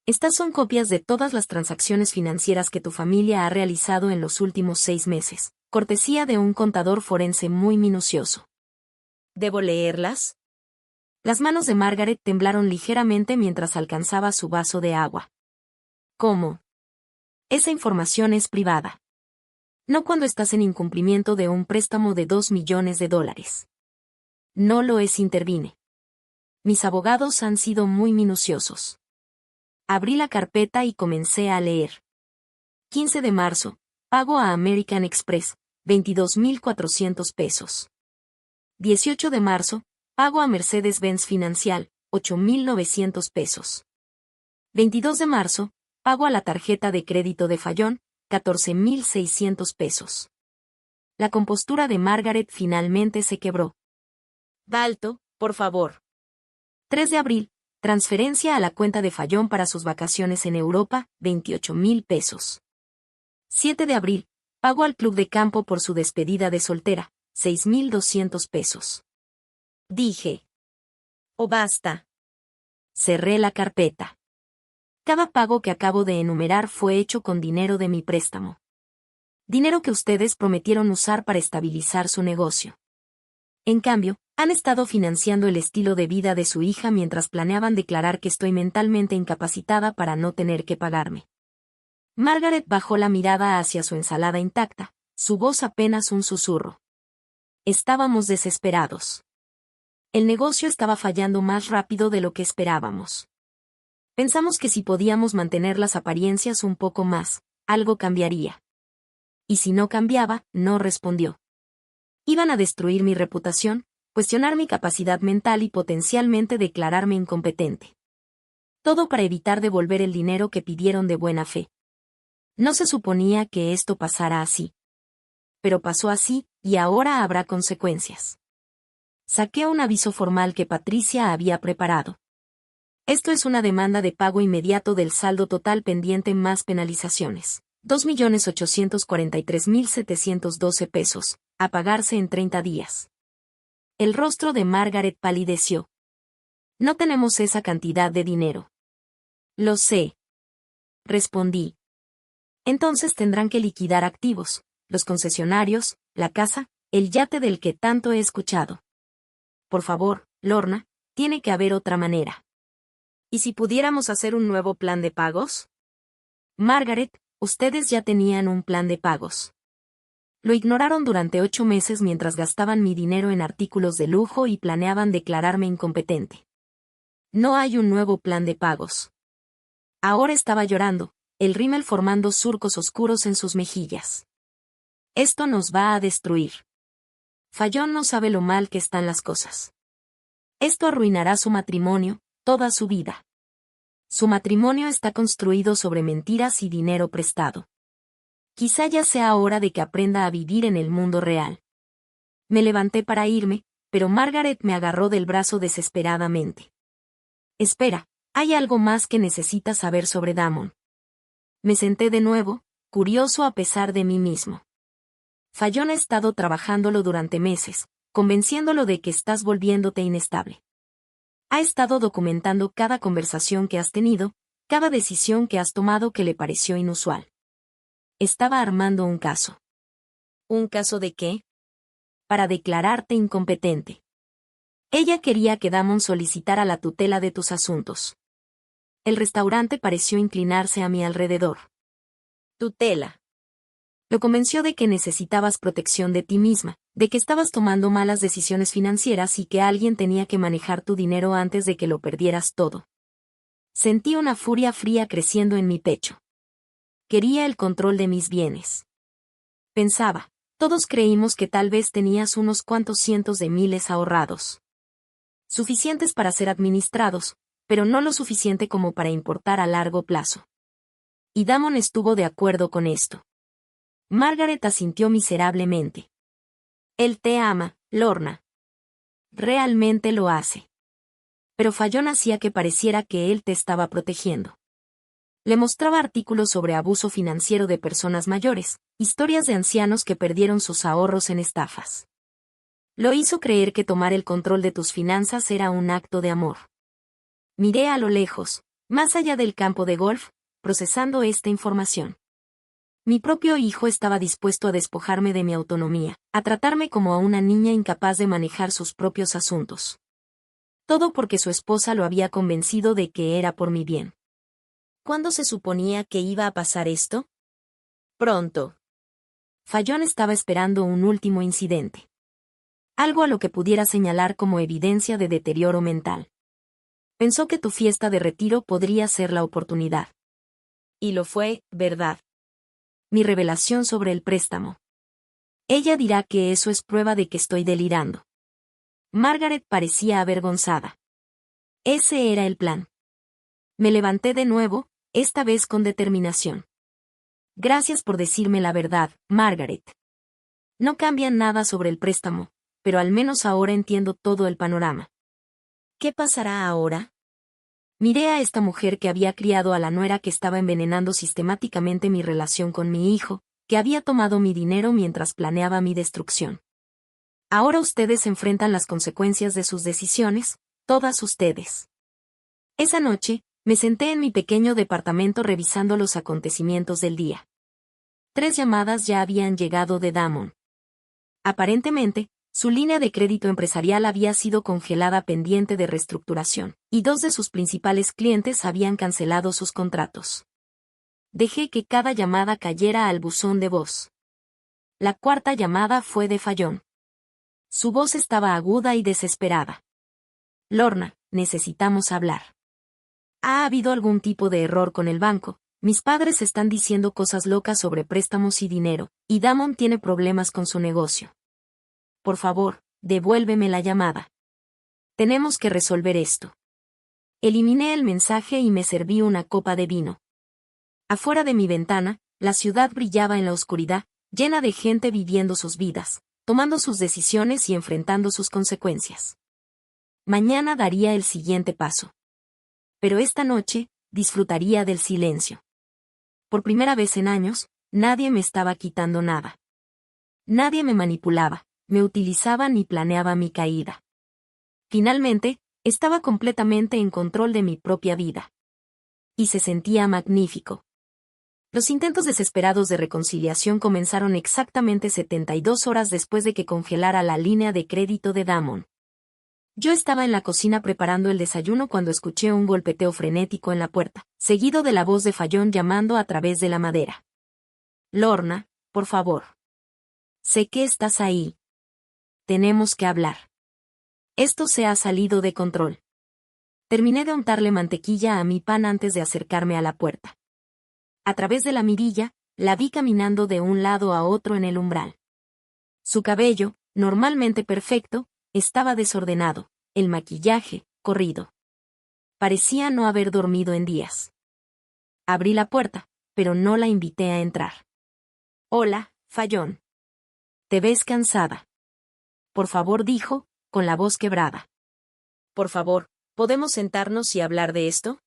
Estas son copias de todas las transacciones financieras que tu familia ha realizado en los últimos 6 meses, cortesía de un contador forense muy minucioso. ¿Debo leerlas? Las manos de Margaret temblaron ligeramente mientras alcanzaba su vaso de agua. ¿Cómo? Esa información es privada. No cuando estás en incumplimiento de un préstamo de $2 millones. No lo es, intervine. Mis abogados han sido muy minuciosos. Abrí la carpeta y comencé a leer. 15 de marzo, pago a American Express, $22,400. 18 de marzo, pago a Mercedes-Benz Financial, $8,900. 22 de marzo, pago a la tarjeta de crédito de Fallon, $14,600. La compostura de Margaret finalmente se quebró. Balto, por favor. 3 de abril, transferencia a la cuenta de Fallon para sus vacaciones en Europa, $28,000. 7 de abril, pago al club de campo por su despedida de soltera, $6,200. Dije. Oh, basta. Cerré la carpeta. Cada pago que acabo de enumerar fue hecho con dinero de mi préstamo. Dinero que ustedes prometieron usar para estabilizar su negocio. En cambio, han estado financiando el estilo de vida de su hija mientras planeaban declarar que estoy mentalmente incapacitada para no tener que pagarme. Margaret bajó la mirada hacia su ensalada intacta, su voz apenas un susurro. Estábamos desesperados. El negocio estaba fallando más rápido de lo que esperábamos. Pensamos que si podíamos mantener las apariencias un poco más, algo cambiaría. Y si no cambiaba, no respondió. Iban a destruir mi reputación, cuestionar mi capacidad mental y potencialmente declararme incompetente. Todo para evitar devolver el dinero que pidieron de buena fe. No se suponía que esto pasara así. Pero pasó así, y ahora habrá consecuencias. Saqué un aviso formal que Patricia había preparado. Esto es una demanda de pago inmediato del saldo total pendiente más penalizaciones. 2.843.712 pesos, a pagarse en 30 días. El rostro de Margaret palideció. No tenemos esa cantidad de dinero. Lo sé. Respondí. Entonces tendrán que liquidar activos, los concesionarios, la casa, el yate del que tanto he escuchado. Por favor, Lorna, tiene que haber otra manera. ¿Y si pudiéramos hacer un nuevo plan de pagos? Margaret, ustedes ya tenían un plan de pagos. Lo ignoraron durante 8 meses mientras gastaban mi dinero en artículos de lujo y planeaban declararme incompetente. No hay un nuevo plan de pagos. Ahora estaba llorando, el rímel formando surcos oscuros en sus mejillas. Esto nos va a destruir. Fallon no sabe lo mal que están las cosas. Esto arruinará su matrimonio, toda su vida. Su matrimonio está construido sobre mentiras y dinero prestado. Quizá ya sea hora de que aprenda a vivir en el mundo real. Me levanté para irme, pero Margaret me agarró del brazo desesperadamente. Espera, hay algo más que necesitas saber sobre Damon. Me senté de nuevo, curioso a pesar de mí mismo. Fallon ha estado trabajándolo durante meses, convenciéndolo de que estás volviéndote inestable. Ha estado documentando cada conversación que has tenido, cada decisión que has tomado que le pareció inusual. Estaba armando un caso. ¿Un caso de qué? Para declararte incompetente. Ella quería que Damon solicitara la tutela de tus asuntos. El restaurante pareció inclinarse a mi alrededor. Tutela. Lo convenció de que necesitabas protección de ti misma, de que estabas tomando malas decisiones financieras y que alguien tenía que manejar tu dinero antes de que lo perdieras todo. Sentí una furia fría creciendo en mi pecho. Quería el control de mis bienes. Pensaba, todos creímos que tal vez tenías unos cuantos cientos de miles ahorrados. Suficientes para ser administrados, pero no lo suficiente como para importar a largo plazo. Y Damon estuvo de acuerdo con esto. Margaret asintió miserablemente. Él te ama, Lorna. Realmente lo hace. Pero Fallon hacía que pareciera que él te estaba protegiendo. Le mostraba artículos sobre abuso financiero de personas mayores, historias de ancianos que perdieron sus ahorros en estafas. Lo hizo creer que tomar el control de tus finanzas era un acto de amor. Miré a lo lejos, más allá del campo de golf, procesando esta información. Mi propio hijo estaba dispuesto a despojarme de mi autonomía, a tratarme como a una niña incapaz de manejar sus propios asuntos. Todo porque su esposa lo había convencido de que era por mi bien. ¿Cuándo se suponía que iba a pasar esto? Pronto. Fallon estaba esperando un último incidente. Algo a lo que pudiera señalar como evidencia de deterioro mental. Pensó que tu fiesta de retiro podría ser la oportunidad. Y lo fue, ¿verdad? Mi revelación sobre el préstamo. Ella dirá que eso es prueba de que estoy delirando. Margaret parecía avergonzada. Ese era el plan. Me levanté de nuevo, esta vez con determinación. Gracias por decirme la verdad, Margaret. No cambia nada sobre el préstamo, pero al menos ahora entiendo todo el panorama. ¿Qué pasará ahora? Miré a esta mujer que había criado a la nuera que estaba envenenando sistemáticamente mi relación con mi hijo, que había tomado mi dinero mientras planeaba mi destrucción. Ahora ustedes enfrentan las consecuencias de sus decisiones, todas ustedes. Esa noche, me senté en mi pequeño departamento revisando los acontecimientos del día. 3 llamadas ya habían llegado de Damon. Aparentemente, su línea de crédito empresarial había sido congelada pendiente de reestructuración, y 2 de sus principales clientes habían cancelado sus contratos. Dejé que cada llamada cayera al buzón de voz. La 4ª llamada fue de Fallon. Su voz estaba aguda y desesperada. Lorna, necesitamos hablar. ¿Ha habido algún tipo de error con el banco? Mis padres están diciendo cosas locas sobre préstamos y dinero, y Damon tiene problemas con su negocio. Por favor, devuélveme la llamada. Tenemos que resolver esto. Eliminé el mensaje y me serví una copa de vino. Afuera de mi ventana, la ciudad brillaba en la oscuridad, llena de gente viviendo sus vidas, tomando sus decisiones y enfrentando sus consecuencias. Mañana daría el siguiente paso. Pero esta noche, disfrutaría del silencio. Por primera vez en años, nadie me estaba quitando nada. Nadie me manipulaba, me utilizaba ni planeaba mi caída. Finalmente, estaba completamente en control de mi propia vida. Y se sentía magnífico. Los intentos desesperados de reconciliación comenzaron exactamente 72 horas después de que congelara la línea de crédito de Damon. Yo estaba en la cocina preparando el desayuno cuando escuché un golpeteo frenético en la puerta, seguido de la voz de Fallon llamando a través de la madera. Lorna, por favor. Sé que estás ahí. Tenemos que hablar. Esto se ha salido de control. Terminé de untarle mantequilla a mi pan antes de acercarme a la puerta. A través de la mirilla, la vi caminando de un lado a otro en el umbral. Su cabello, normalmente perfecto, estaba desordenado, el maquillaje, corrido. Parecía no haber dormido en días. Abrí la puerta, pero no la invité a entrar. Hola, Fallon. Te ves cansada. Por favor, dijo, con la voz quebrada. Por favor, ¿podemos sentarnos y hablar de esto?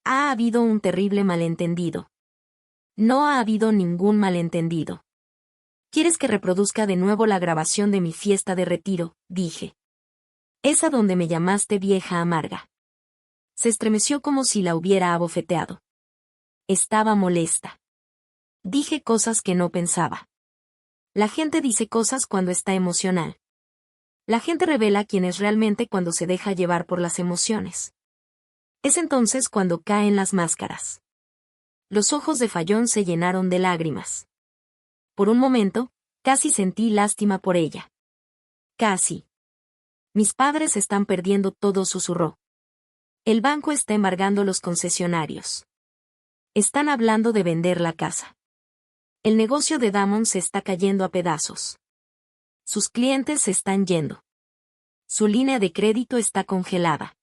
Ha habido un terrible malentendido. No ha habido ningún malentendido. ¿Quieres que reproduzca de nuevo la grabación de mi fiesta de retiro?, dije. Esa donde me llamaste vieja amarga. Se estremeció como si la hubiera abofeteado. Estaba molesta. Dije cosas que no pensaba. La gente dice cosas cuando está emocional. La gente revela quién es realmente cuando se deja llevar por las emociones. Es entonces cuando caen las máscaras. Los ojos de Fallon se llenaron de lágrimas. Por un momento, casi sentí lástima por ella. Casi. Mis padres están perdiendo todo, susurró. El banco está embargando los concesionarios. Están hablando de vender la casa. El negocio de Damon se está cayendo a pedazos. Sus clientes se están yendo. Su línea de crédito está congelada.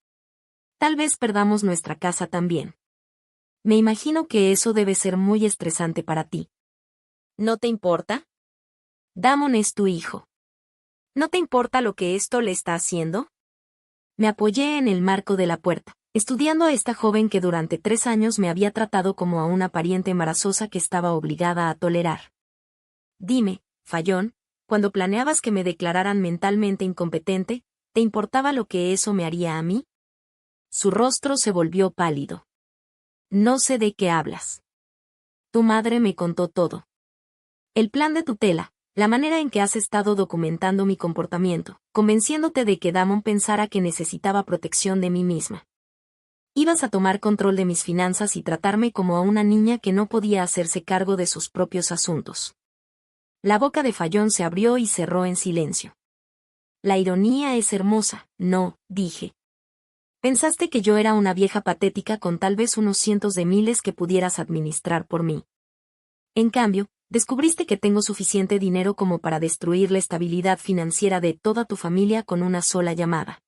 Tal vez perdamos nuestra casa también. Me imagino que eso debe ser muy estresante para ti. ¿No te importa? Damon es tu hijo. ¿No te importa lo que esto le está haciendo? Me apoyé en el marco de la puerta, estudiando a esta joven que durante 3 años me había tratado como a una pariente embarazosa que estaba obligada a tolerar. Dime, Fallon, cuando planeabas que me declararan mentalmente incompetente, ¿te importaba lo que eso me haría a mí? Su rostro se volvió pálido. No sé de qué hablas. Tu madre me contó todo. El plan de tutela, la manera en que has estado documentando mi comportamiento, convenciéndote de que Damon pensara que necesitaba protección de mí misma. Ibas a tomar control de mis finanzas y tratarme como a una niña que no podía hacerse cargo de sus propios asuntos. La boca de Fallon se abrió y cerró en silencio. La ironía es hermosa, ¿no?, dije. Pensaste que yo era una vieja patética con tal vez unos cientos de miles que pudieras administrar por mí. En cambio, descubriste que tengo suficiente dinero como para destruir la estabilidad financiera de toda tu familia con una sola llamada.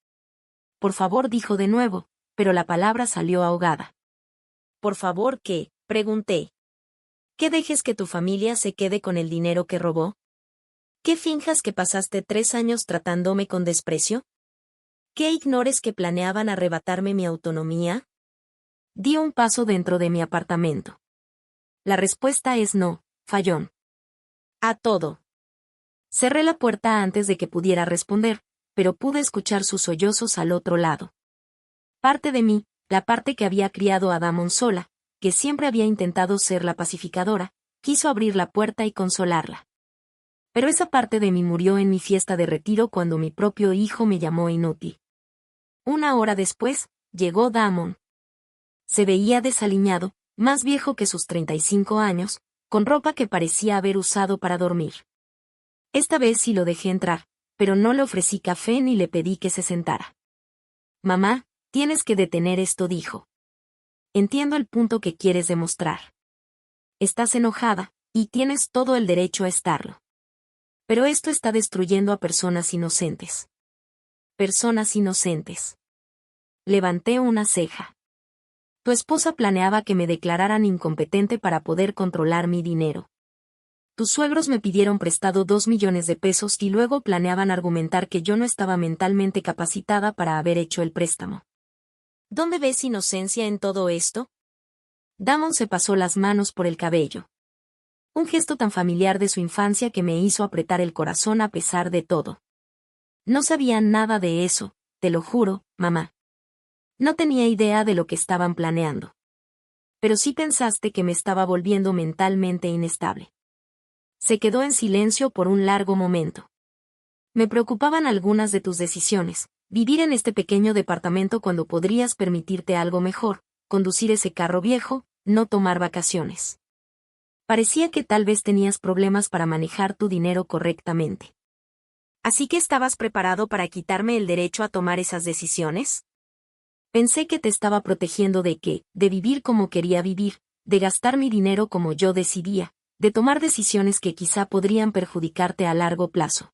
Por favor, dijo de nuevo, pero la palabra salió ahogada. ¿Por favor qué?, pregunté. ¿Que dejes que tu familia se quede con el dinero que robó? ¿Que finjas que pasaste 3 años tratándome con desprecio? ¿Que ignores que planeaban arrebatarme mi autonomía? Di un paso dentro de mi apartamento. La respuesta es no, Fallon. A todo. Cerré la puerta antes de que pudiera responder, pero pude escuchar sus sollozos al otro lado. Parte de mí, la parte que había criado a Damon sola, que siempre había intentado ser la pacificadora, quiso abrir la puerta y consolarla. Pero esa parte de mí murió en mi fiesta de retiro cuando mi propio hijo me llamó inútil. 1 hora después, llegó Damon. Se veía desaliñado, más viejo que sus 35 años, con ropa que parecía haber usado para dormir. Esta vez sí lo dejé entrar, pero no le ofrecí café ni le pedí que se sentara. Mamá, tienes que detener esto, dijo. Entiendo el punto que quieres demostrar. Estás enojada, y tienes todo el derecho a estarlo. Pero esto está destruyendo a personas inocentes. Personas inocentes. Levanté una ceja. Tu esposa planeaba que me declararan incompetente para poder controlar mi dinero. Tus suegros me pidieron prestado 2 millones de pesos y luego planeaban argumentar que yo no estaba mentalmente capacitada para haber hecho el préstamo. ¿Dónde ves inocencia en todo esto? Damon se pasó las manos por el cabello. Un gesto tan familiar de su infancia que me hizo apretar el corazón a pesar de todo. No sabía nada de eso, te lo juro, mamá. No tenía idea de lo que estaban planeando. Pero sí pensaste que me estaba volviendo mentalmente inestable. Se quedó en silencio por un largo momento. Me preocupaban algunas de tus decisiones, vivir en este pequeño departamento cuando podrías permitirte algo mejor, conducir ese carro viejo, no tomar vacaciones. Parecía que tal vez tenías problemas para manejar tu dinero correctamente. ¿Así que estabas preparado para quitarme el derecho a tomar esas decisiones? Pensé que te estaba protegiendo de vivir como quería vivir, de gastar mi dinero como yo decidía, de tomar decisiones que quizá podrían perjudicarte a largo plazo.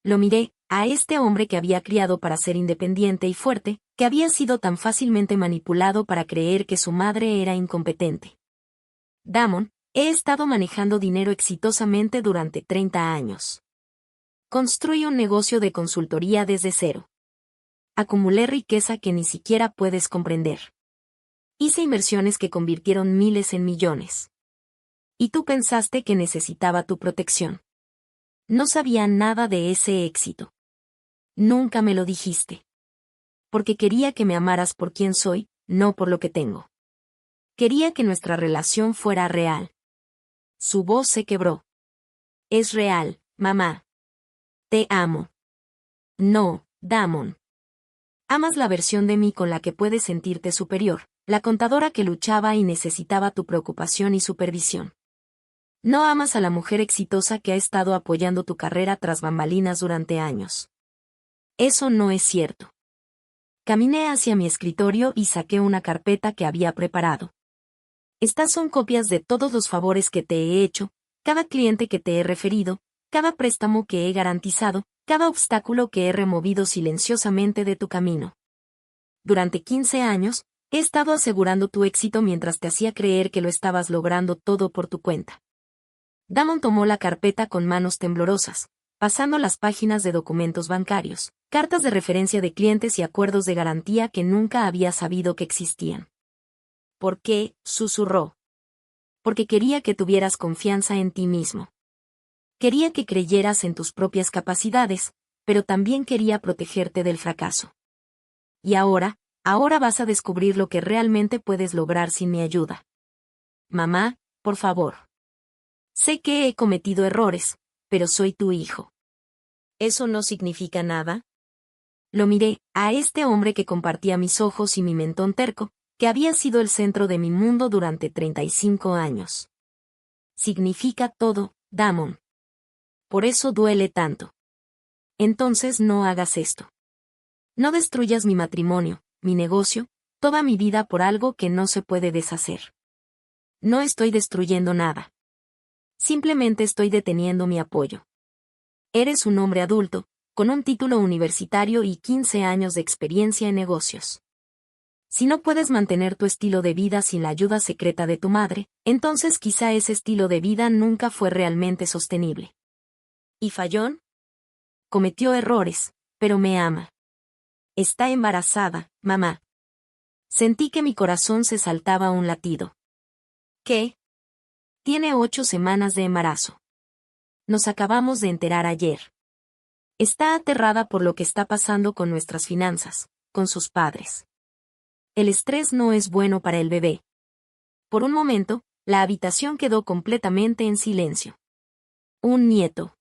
Lo miré, a este hombre que había criado para ser independiente y fuerte, que había sido tan fácilmente manipulado para creer que su madre era incompetente. Damon, he estado manejando dinero exitosamente durante 30 años. Construí un negocio de consultoría desde cero. Acumulé riqueza que ni siquiera puedes comprender. Hice inversiones que convirtieron miles en millones. Y tú pensaste que necesitaba tu protección. No sabía nada de ese éxito. Nunca me lo dijiste. Porque quería que me amaras por quien soy, no por lo que tengo. Quería que nuestra relación fuera real. Su voz se quebró. Es real, mamá. Te amo. No, Damon. Amas la versión de mí con la que puedes sentirte superior, la contadora que luchaba y necesitaba tu preocupación y supervisión. No amas a la mujer exitosa que ha estado apoyando tu carrera tras bambalinas durante años. Eso no es cierto. Caminé hacia mi escritorio y saqué una carpeta que había preparado. Estas son copias de todos los favores que te he hecho, cada cliente que te he referido, cada préstamo que he garantizado, cada obstáculo que he removido silenciosamente de tu camino. Durante 15 años, he estado asegurando tu éxito mientras te hacía creer que lo estabas logrando todo por tu cuenta. Damon tomó la carpeta con manos temblorosas, pasando las páginas de documentos bancarios, cartas de referencia de clientes y acuerdos de garantía que nunca había sabido que existían. ¿Por qué?, susurró. Porque quería que tuvieras confianza en ti mismo. Quería que creyeras en tus propias capacidades, pero también quería protegerte del fracaso. Y ahora vas a descubrir lo que realmente puedes lograr sin mi ayuda. Mamá, por favor. Sé que he cometido errores, pero soy tu hijo. ¿Eso no significa nada? Lo miré, a este hombre que compartía mis ojos y mi mentón terco, que había sido el centro de mi mundo durante 35 años. Significa todo, Damon. Por eso duele tanto. Entonces no hagas esto. No destruyas mi matrimonio, mi negocio, toda mi vida por algo que no se puede deshacer. No estoy destruyendo nada. Simplemente estoy deteniendo mi apoyo. Eres un hombre adulto, con un título universitario y 15 años de experiencia en negocios. Si no puedes mantener tu estilo de vida sin la ayuda secreta de tu madre, entonces quizá ese estilo de vida nunca fue realmente sostenible. ¿Y Fallon? Cometió errores, pero me ama. Está embarazada, mamá. Sentí que mi corazón se saltaba un latido. ¿Qué? Tiene 8 semanas de embarazo. Nos acabamos de enterar ayer. Está aterrada por lo que está pasando con nuestras finanzas, con sus padres. El estrés no es bueno para el bebé. Por un momento, la habitación quedó completamente en silencio. Un nieto.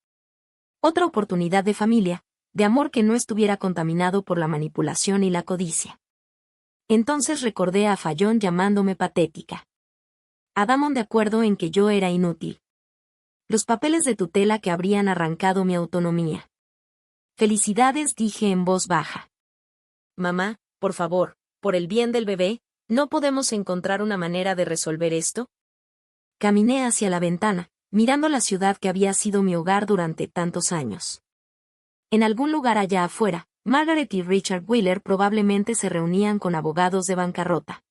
Otra oportunidad de familia, de amor que no estuviera contaminado por la manipulación y la codicia. Entonces recordé a Fallon llamándome patética. A Damon de acuerdo en que yo era inútil. Los papeles de tutela que habrían arrancado mi autonomía. Felicidades, dije en voz baja. Mamá, por favor, por el bien del bebé, ¿no podemos encontrar una manera de resolver esto? Caminé hacia la ventana, mirando la ciudad que había sido mi hogar durante tantos años. En algún lugar allá afuera, Margaret y Richard Wheeler probablemente se reunían con abogados de bancarrota.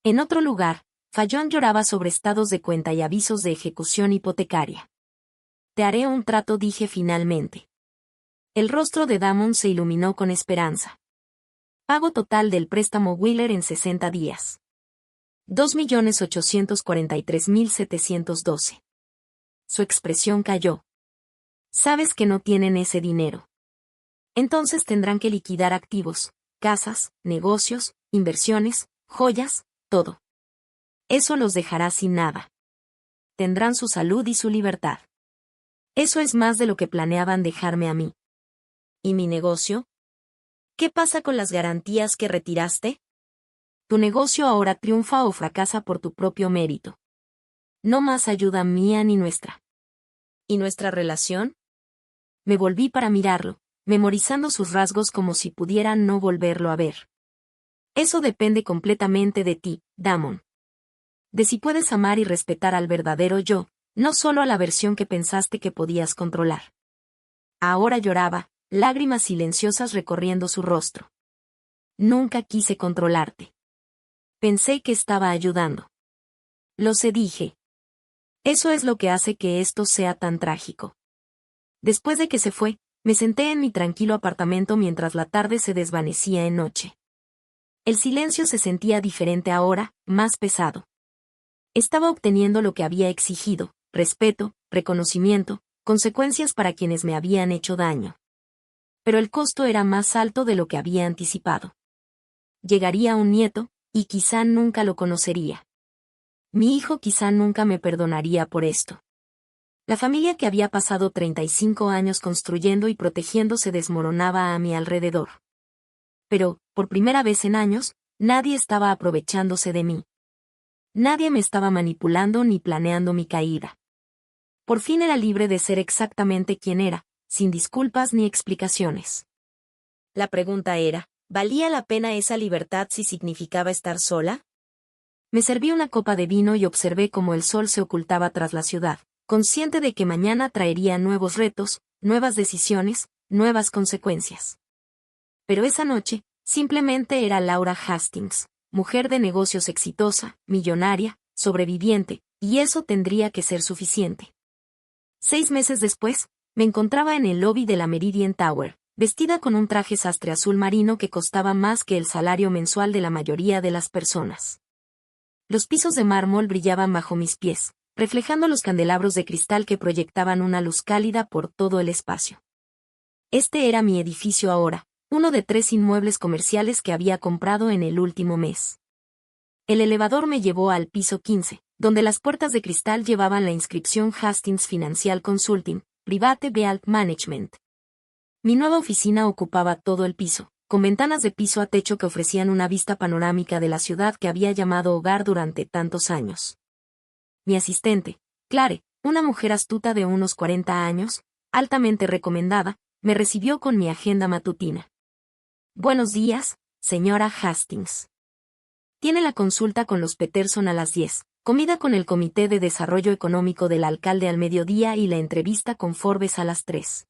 En otro lugar, Fallon lloraba sobre estados de cuenta y avisos de ejecución hipotecaria. Te haré un trato, dije finalmente. El rostro de Damon se iluminó con esperanza. Pago total del préstamo Wheeler en 60 días. 2.843.712. Su expresión cayó. Sabes que no tienen ese dinero. Entonces tendrán que liquidar activos, casas, negocios, inversiones, joyas, todo. Eso los dejará sin nada. Tendrán su salud y su libertad. Eso es más de lo que planeaban dejarme a mí. ¿Y mi negocio? ¿Qué pasa con las garantías que retiraste? Tu negocio ahora triunfa o fracasa por tu propio mérito. No más ayuda mía ni nuestra. ¿Y nuestra relación? Me volví para mirarlo, memorizando sus rasgos como si pudiera no volverlo a ver. Eso depende completamente de ti, Damon. De si puedes amar y respetar al verdadero yo, no solo a la versión que pensaste que podías controlar. Ahora lloraba, lágrimas silenciosas recorriendo su rostro. Nunca quise controlarte. Pensé que estaba ayudando. Lo sé, dije. Eso es lo que hace que esto sea tan trágico. Después de que se fue, me senté en mi tranquilo apartamento mientras la tarde se desvanecía en noche. El silencio se sentía diferente ahora, más pesado. Estaba obteniendo lo que había exigido, respeto, reconocimiento, consecuencias para quienes me habían hecho daño. Pero el costo era más alto de lo que había anticipado. Llegaría un nieto, y quizá nunca lo conocería. Mi hijo quizá nunca me perdonaría por esto. La familia que había pasado 35 años construyendo y protegiendo se desmoronaba a mi alrededor. Pero, por primera vez en años, nadie estaba aprovechándose de mí. Nadie me estaba manipulando ni planeando mi caída. Por fin era libre de ser exactamente quien era, sin disculpas ni explicaciones. La pregunta era, ¿valía la pena esa libertad si significaba estar sola? Me serví una copa de vino y observé cómo el sol se ocultaba tras la ciudad, consciente de que mañana traería nuevos retos, nuevas decisiones, nuevas consecuencias. Pero esa noche, simplemente era Laura Hastings, mujer de negocios exitosa, millonaria, sobreviviente, y eso tendría que ser suficiente. 6 meses después, me encontraba en el lobby de la Meridian Tower, vestida con un traje sastre azul marino que costaba más que el salario mensual de la mayoría de las personas. Los pisos de mármol brillaban bajo mis pies, reflejando los candelabros de cristal que proyectaban una luz cálida por todo el espacio. Este era mi edificio ahora, uno de 3 inmuebles comerciales que había comprado en el último mes. El elevador me llevó al piso 15, donde las puertas de cristal llevaban la inscripción Hastings Financial Consulting, Private Wealth Management. Mi nueva oficina ocupaba todo el piso, con ventanas de piso a techo que ofrecían una vista panorámica de la ciudad que había llamado hogar durante tantos años. Mi asistente, Clare, una mujer astuta de unos 40 años, altamente recomendada, me recibió con mi agenda matutina. Buenos días, señora Hastings. Tiene la consulta con los Peterson a las 10, comida con el Comité de Desarrollo Económico del alcalde al mediodía y la entrevista con Forbes a las 3.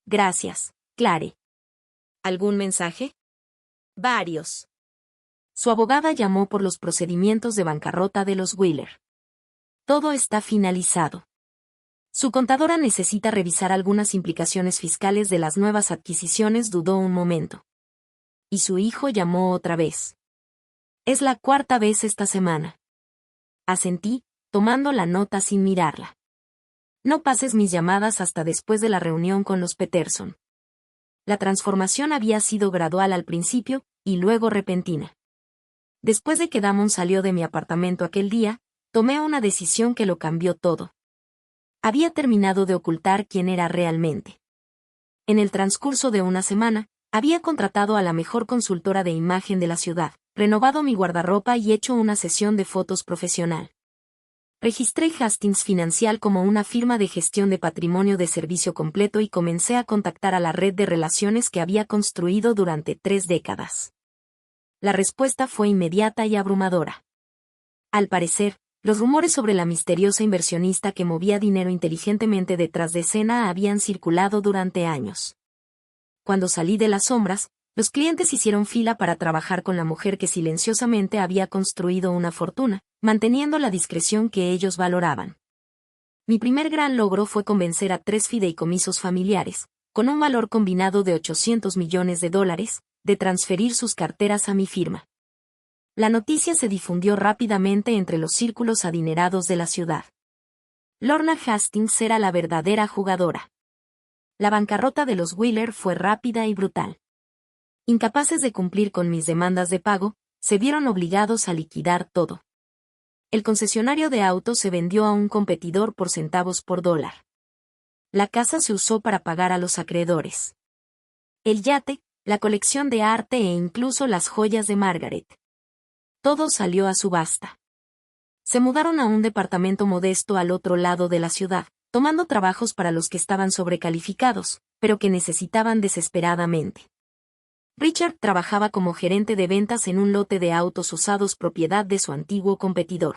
Gracias, Clare. ¿Algún mensaje? Varios. Su abogada llamó por los procedimientos de bancarrota de los Wheeler. Todo está finalizado. Su contadora necesita revisar algunas implicaciones fiscales de las nuevas adquisiciones. Dudó un momento. Y su hijo llamó otra vez. Es la 4ª vez esta semana. Asentí, tomando la nota sin mirarla. No pases mis llamadas hasta después de la reunión con los Peterson. La transformación había sido gradual al principio, y luego repentina. Después de que Damon salió de mi apartamento aquel día, tomé una decisión que lo cambió todo. Había terminado de ocultar quién era realmente. En el transcurso de una semana, había contratado a la mejor consultora de imagen de la ciudad, renovado mi guardarropa y hecho una sesión de fotos profesional. Registré Hastings Financial como una firma de gestión de patrimonio de servicio completo y comencé a contactar a la red de relaciones que había construido durante 3 décadas. La respuesta fue inmediata y abrumadora. Al parecer, Los rumores sobre la misteriosa inversionista que movía dinero inteligentemente detrás de escena habían circulado durante años. Cuando salí de las sombras, los clientes hicieron fila para trabajar con la mujer que silenciosamente había construido una fortuna, manteniendo la discreción que ellos valoraban. Mi primer gran logro fue convencer a 3 fideicomisos familiares, con un valor combinado de $800 millones, de transferir sus carteras a mi firma. La noticia se difundió rápidamente entre los círculos adinerados de la ciudad. Lorna Hastings era la verdadera jugadora. La bancarrota de los Wheeler fue rápida y brutal. Incapaces de cumplir con mis demandas de pago, se vieron obligados a liquidar todo. El concesionario de autos se vendió a un competidor por centavos por dólar. La casa se usó para pagar a los acreedores. El yate, la colección de arte e incluso las joyas de Margaret. Todo salió a subasta. Se mudaron a un departamento modesto al otro lado de la ciudad, tomando trabajos para los que estaban sobrecalificados, pero que necesitaban desesperadamente. Richard trabajaba como gerente de ventas en un lote de autos usados propiedad de su antiguo competidor.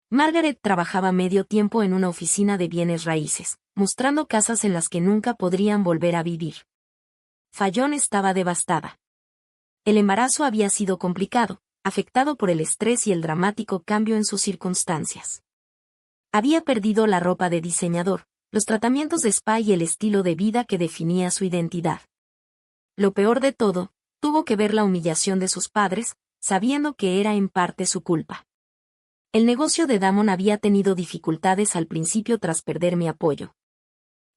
Margaret trabajaba medio tiempo en una oficina de bienes raíces, mostrando casas en las que nunca podrían volver a vivir. Fallon estaba devastada. El embarazo había sido complicado, afectado por el estrés y el dramático cambio en sus circunstancias. Había perdido la ropa de diseñador, los tratamientos de spa y el estilo de vida que definía su identidad. Lo peor de todo, tuvo que ver la humillación de sus padres, sabiendo que era en parte su culpa. El negocio de Damon había tenido dificultades al principio tras perder mi apoyo.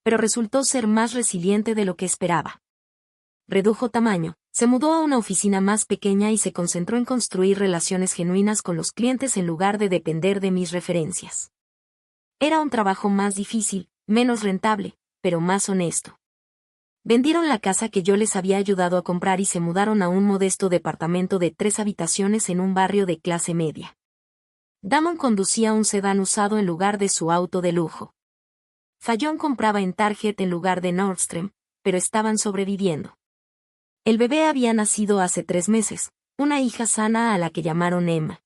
Pero resultó ser más resiliente de lo que esperaba. Redujo tamaño, se mudó a una oficina más pequeña y se concentró en construir relaciones genuinas con los clientes en lugar de depender de mis referencias. Era un trabajo más difícil, menos rentable, pero más honesto. Vendieron la casa que yo les había ayudado a comprar y se mudaron a un modesto departamento de 3 habitaciones en un barrio de clase media. Damon conducía un sedán usado en lugar de su auto de lujo. Fallon compraba en Target en lugar de Nordstrom, pero estaban sobreviviendo. El bebé había nacido hace 3 meses, una hija sana a la que llamaron Emma.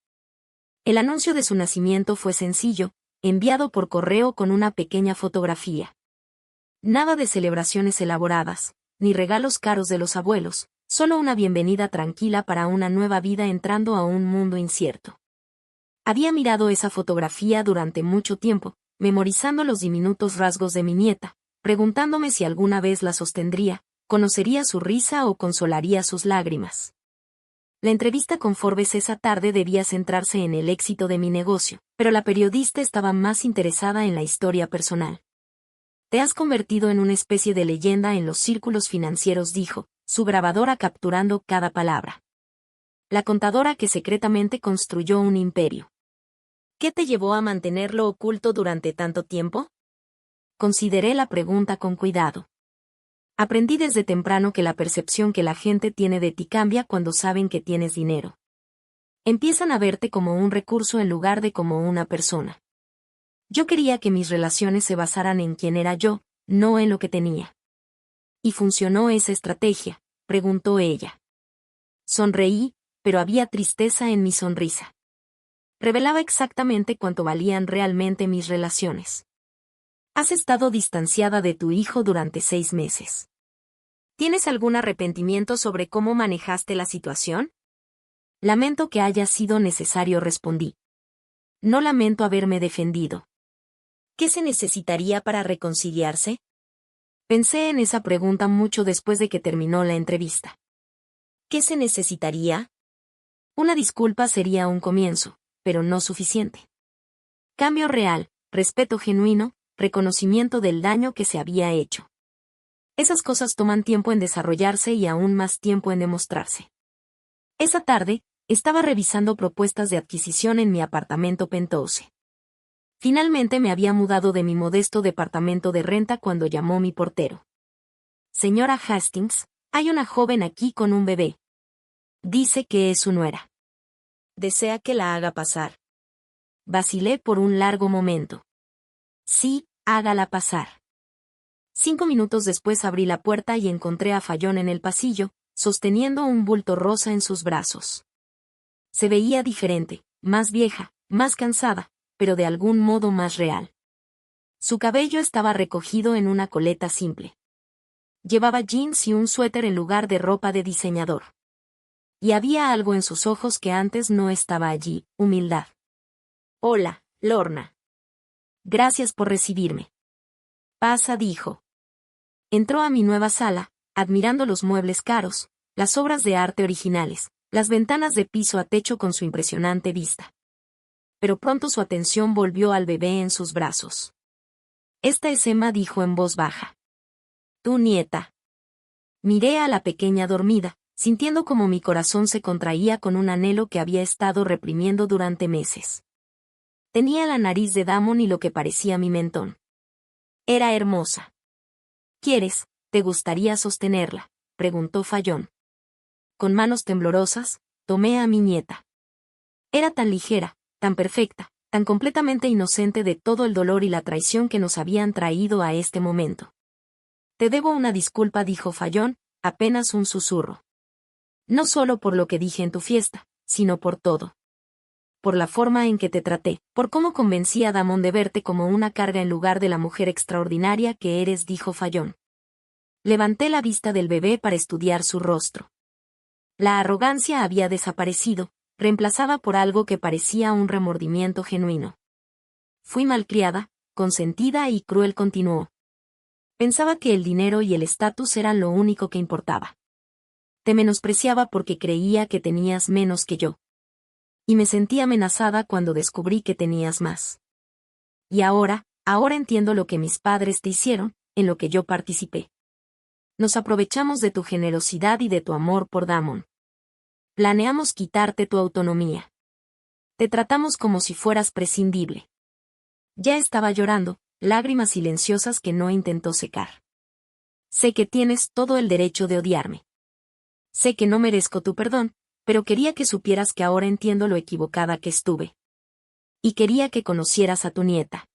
El anuncio de su nacimiento fue sencillo, enviado por correo con una pequeña fotografía. Nada de celebraciones elaboradas, ni regalos caros de los abuelos, solo una bienvenida tranquila para una nueva vida entrando a un mundo incierto. Había mirado esa fotografía durante mucho tiempo, memorizando los diminutos rasgos de mi nieta, preguntándome si alguna vez la sostendría, conocería su risa o consolaría sus lágrimas. La entrevista con Forbes esa tarde debía centrarse en el éxito de mi negocio, pero la periodista estaba más interesada en la historia personal. Te has convertido en una especie de leyenda en los círculos financieros, dijo, su grabadora capturando cada palabra. La contadora que secretamente construyó un imperio. ¿Qué te llevó a mantenerlo oculto durante tanto tiempo? Consideré la pregunta con cuidado. Aprendí desde temprano que la percepción que la gente tiene de ti cambia cuando saben que tienes dinero. Empiezan a verte como un recurso en lugar de como una persona. Yo quería que mis relaciones se basaran en quién era yo, no en lo que tenía. ¿Y funcionó esa estrategia?, preguntó ella. Sonreí, pero había tristeza en mi sonrisa. Revelaba exactamente cuánto valían realmente mis relaciones. Has estado distanciada de tu hijo durante 6 meses. ¿Tienes algún arrepentimiento sobre cómo manejaste la situación? Lamento que haya sido necesario, respondí. No lamento haberme defendido. ¿Qué se necesitaría para reconciliarse? Pensé en esa pregunta mucho después de que terminó la entrevista. ¿Qué se necesitaría? Una disculpa sería un comienzo, pero no suficiente. Cambio real, respeto genuino, reconocimiento del daño que se había hecho. Esas cosas toman tiempo en desarrollarse y aún más tiempo en demostrarse. Esa tarde, estaba revisando propuestas de adquisición en mi apartamento penthouse. Finalmente me había mudado de mi modesto departamento de renta cuando llamó mi portero. Señora Hastings, hay una joven aquí con un bebé. Dice que es su nuera. ¿Desea que la haga pasar? Vacilé por un largo momento. Sí, hágala pasar. 5 minutos después abrí la puerta y encontré a Fallon en el pasillo, sosteniendo un bulto rosa en sus brazos. Se veía diferente, más vieja, más cansada, pero de algún modo más real. Su cabello estaba recogido en una coleta simple. Llevaba jeans y un suéter en lugar de ropa de diseñador. Y había algo en sus ojos que antes no estaba allí, humildad. Hola, Lorna. Gracias por recibirme. Pasa, dijo. Entró a mi nueva sala, admirando los muebles caros, las obras de arte originales, las ventanas de piso a techo con su impresionante vista. Pero pronto su atención volvió al bebé en sus brazos. Esta es Emma, dijo en voz baja. Tu nieta. Miré a la pequeña dormida, sintiendo como mi corazón se contraía con un anhelo que había estado reprimiendo durante meses. Tenía la nariz de Damon y lo que parecía mi mentón. Era hermosa. ¿Quieres, te gustaría sostenerla?, preguntó Fallon. Con manos temblorosas, tomé a mi nieta. Era tan ligera, tan perfecta, tan completamente inocente de todo el dolor y la traición que nos habían traído a este momento. Te debo una disculpa, dijo Fallon, apenas un susurro. No solo por lo que dije en tu fiesta, sino por todo. Por la forma en que te traté, por cómo convencí a Damon de verte como una carga en lugar de la mujer extraordinaria que eres, dijo Fallon. Levanté la vista del bebé para estudiar su rostro. La arrogancia había desaparecido, reemplazada por algo que parecía un remordimiento genuino. Fui malcriada, consentida y cruel, continuó. Pensaba que el dinero y el estatus eran lo único que importaba. Te menospreciaba porque creía que tenías menos que yo. Y me sentí amenazada cuando descubrí que tenías más. Y ahora entiendo lo que mis padres te hicieron, en lo que yo participé. Nos aprovechamos de tu generosidad y de tu amor por Damon. Planeamos quitarte tu autonomía. Te tratamos como si fueras prescindible. Ya estaba llorando, lágrimas silenciosas que no intentó secar. Sé que tienes todo el derecho de odiarme. Sé que no merezco tu perdón, pero quería que supieras que ahora entiendo lo equivocada que estuve. Y quería que conocieras a tu nieta.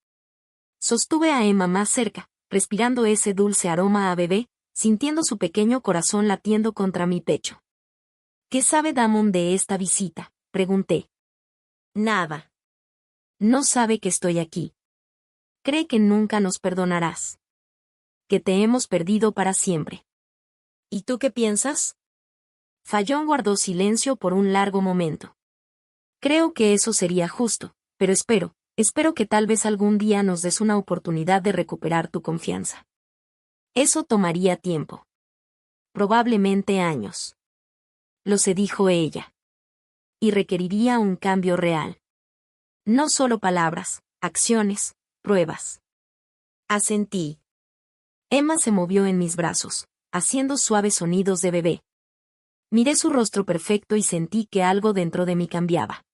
Sostuve a Emma más cerca, respirando ese dulce aroma a bebé, sintiendo su pequeño corazón latiendo contra mi pecho. ¿Qué sabe Damon de esta visita?, pregunté. Nada. No sabe que estoy aquí. Cree que nunca nos perdonarás. Que te hemos perdido para siempre. ¿Y tú qué piensas? Fallon guardó silencio por un largo momento. Creo que eso sería justo, pero espero que tal vez algún día nos des una oportunidad de recuperar tu confianza. Eso tomaría tiempo. Probablemente años. Lo sé, dijo ella. Y requeriría un cambio real. No solo palabras, acciones, pruebas. Asentí. Emma se movió en mis brazos, haciendo suaves sonidos de bebé. Miré su rostro perfecto y sentí que algo dentro de mí cambiaba.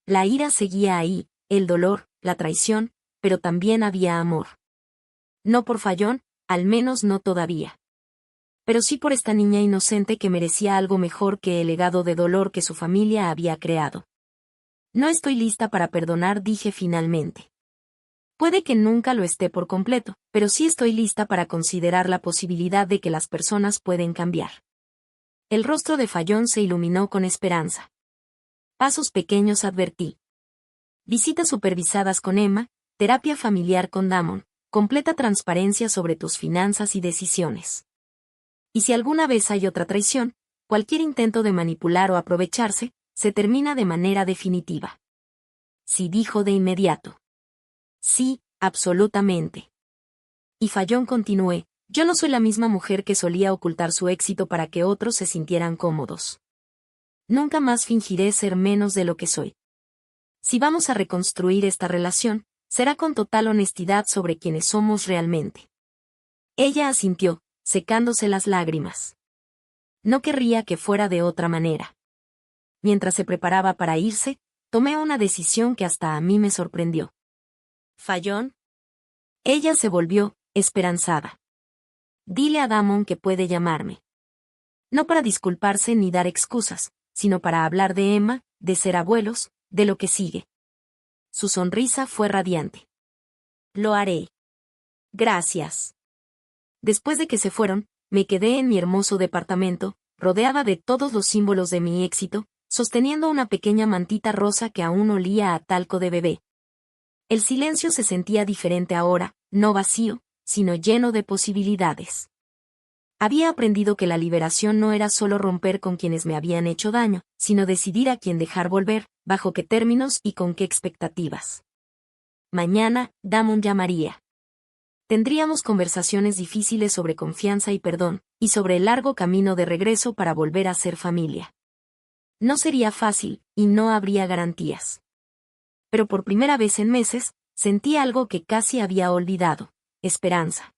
La ira seguía ahí, el dolor, la traición, pero también había amor. No por Fallon, al menos no todavía. Pero sí por esta niña inocente que merecía algo mejor que el legado de dolor que su familia había creado. No estoy lista para perdonar, dije finalmente. Puede que nunca lo esté por completo, pero sí estoy lista para considerar la posibilidad de que las personas pueden cambiar. El rostro de Fallon se iluminó con esperanza. Pasos pequeños, advertí. Visitas supervisadas con Emma, terapia familiar con Damon, completa transparencia sobre tus finanzas y decisiones. Y si alguna vez hay otra traición, cualquier intento de manipular o aprovecharse, se termina de manera definitiva. Sí, dijo de inmediato. Sí, absolutamente. Y Fallon continué, yo no soy la misma mujer que solía ocultar su éxito para que otros se sintieran cómodos. Nunca más fingiré ser menos de lo que soy. Si vamos a reconstruir esta relación, será con total honestidad sobre quienes somos realmente. Ella asintió, secándose las lágrimas. No querría que fuera de otra manera. Mientras se preparaba para irse, tomé una decisión que hasta a mí me sorprendió. ¿Fallon? Ella se volvió, esperanzada. Dile a Damon que puede llamarme. No para disculparse ni dar excusas, sino para hablar de Emma, de ser abuelos, de lo que sigue. Su sonrisa fue radiante. Lo haré. Gracias. Después de que se fueron, me quedé en mi hermoso departamento, rodeada de todos los símbolos de mi éxito, sosteniendo una pequeña mantita rosa que aún olía a talco de bebé. El silencio se sentía diferente ahora, no vacío, sino lleno de posibilidades. Había aprendido que la liberación no era solo romper con quienes me habían hecho daño, sino decidir a quién dejar volver, bajo qué términos y con qué expectativas. Mañana, Damon llamaría. Tendríamos conversaciones difíciles sobre confianza y perdón, y sobre el largo camino de regreso para volver a ser familia. No sería fácil, y no habría garantías. Pero por primera vez en meses, sentí algo que casi había olvidado: esperanza.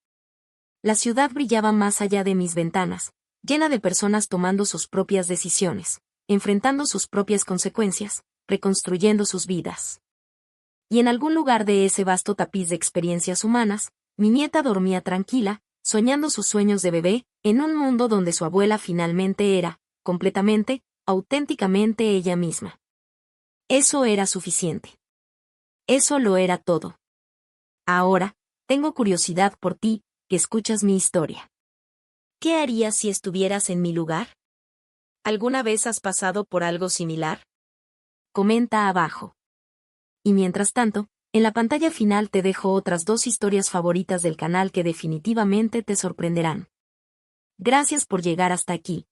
La ciudad brillaba más allá de mis ventanas, llena de personas tomando sus propias decisiones, enfrentando sus propias consecuencias, reconstruyendo sus vidas. Y en algún lugar de ese vasto tapiz de experiencias humanas, mi nieta dormía tranquila, soñando sus sueños de bebé, en un mundo donde su abuela finalmente era, completamente, auténticamente ella misma. Eso era suficiente. Eso lo era todo. Ahora, tengo curiosidad por ti, que escuchas mi historia. ¿Qué harías si estuvieras en mi lugar? ¿Alguna vez has pasado por algo similar? Comenta abajo. Y mientras tanto, en la pantalla final te dejo otras 2 historias favoritas del canal que definitivamente te sorprenderán. Gracias por llegar hasta aquí.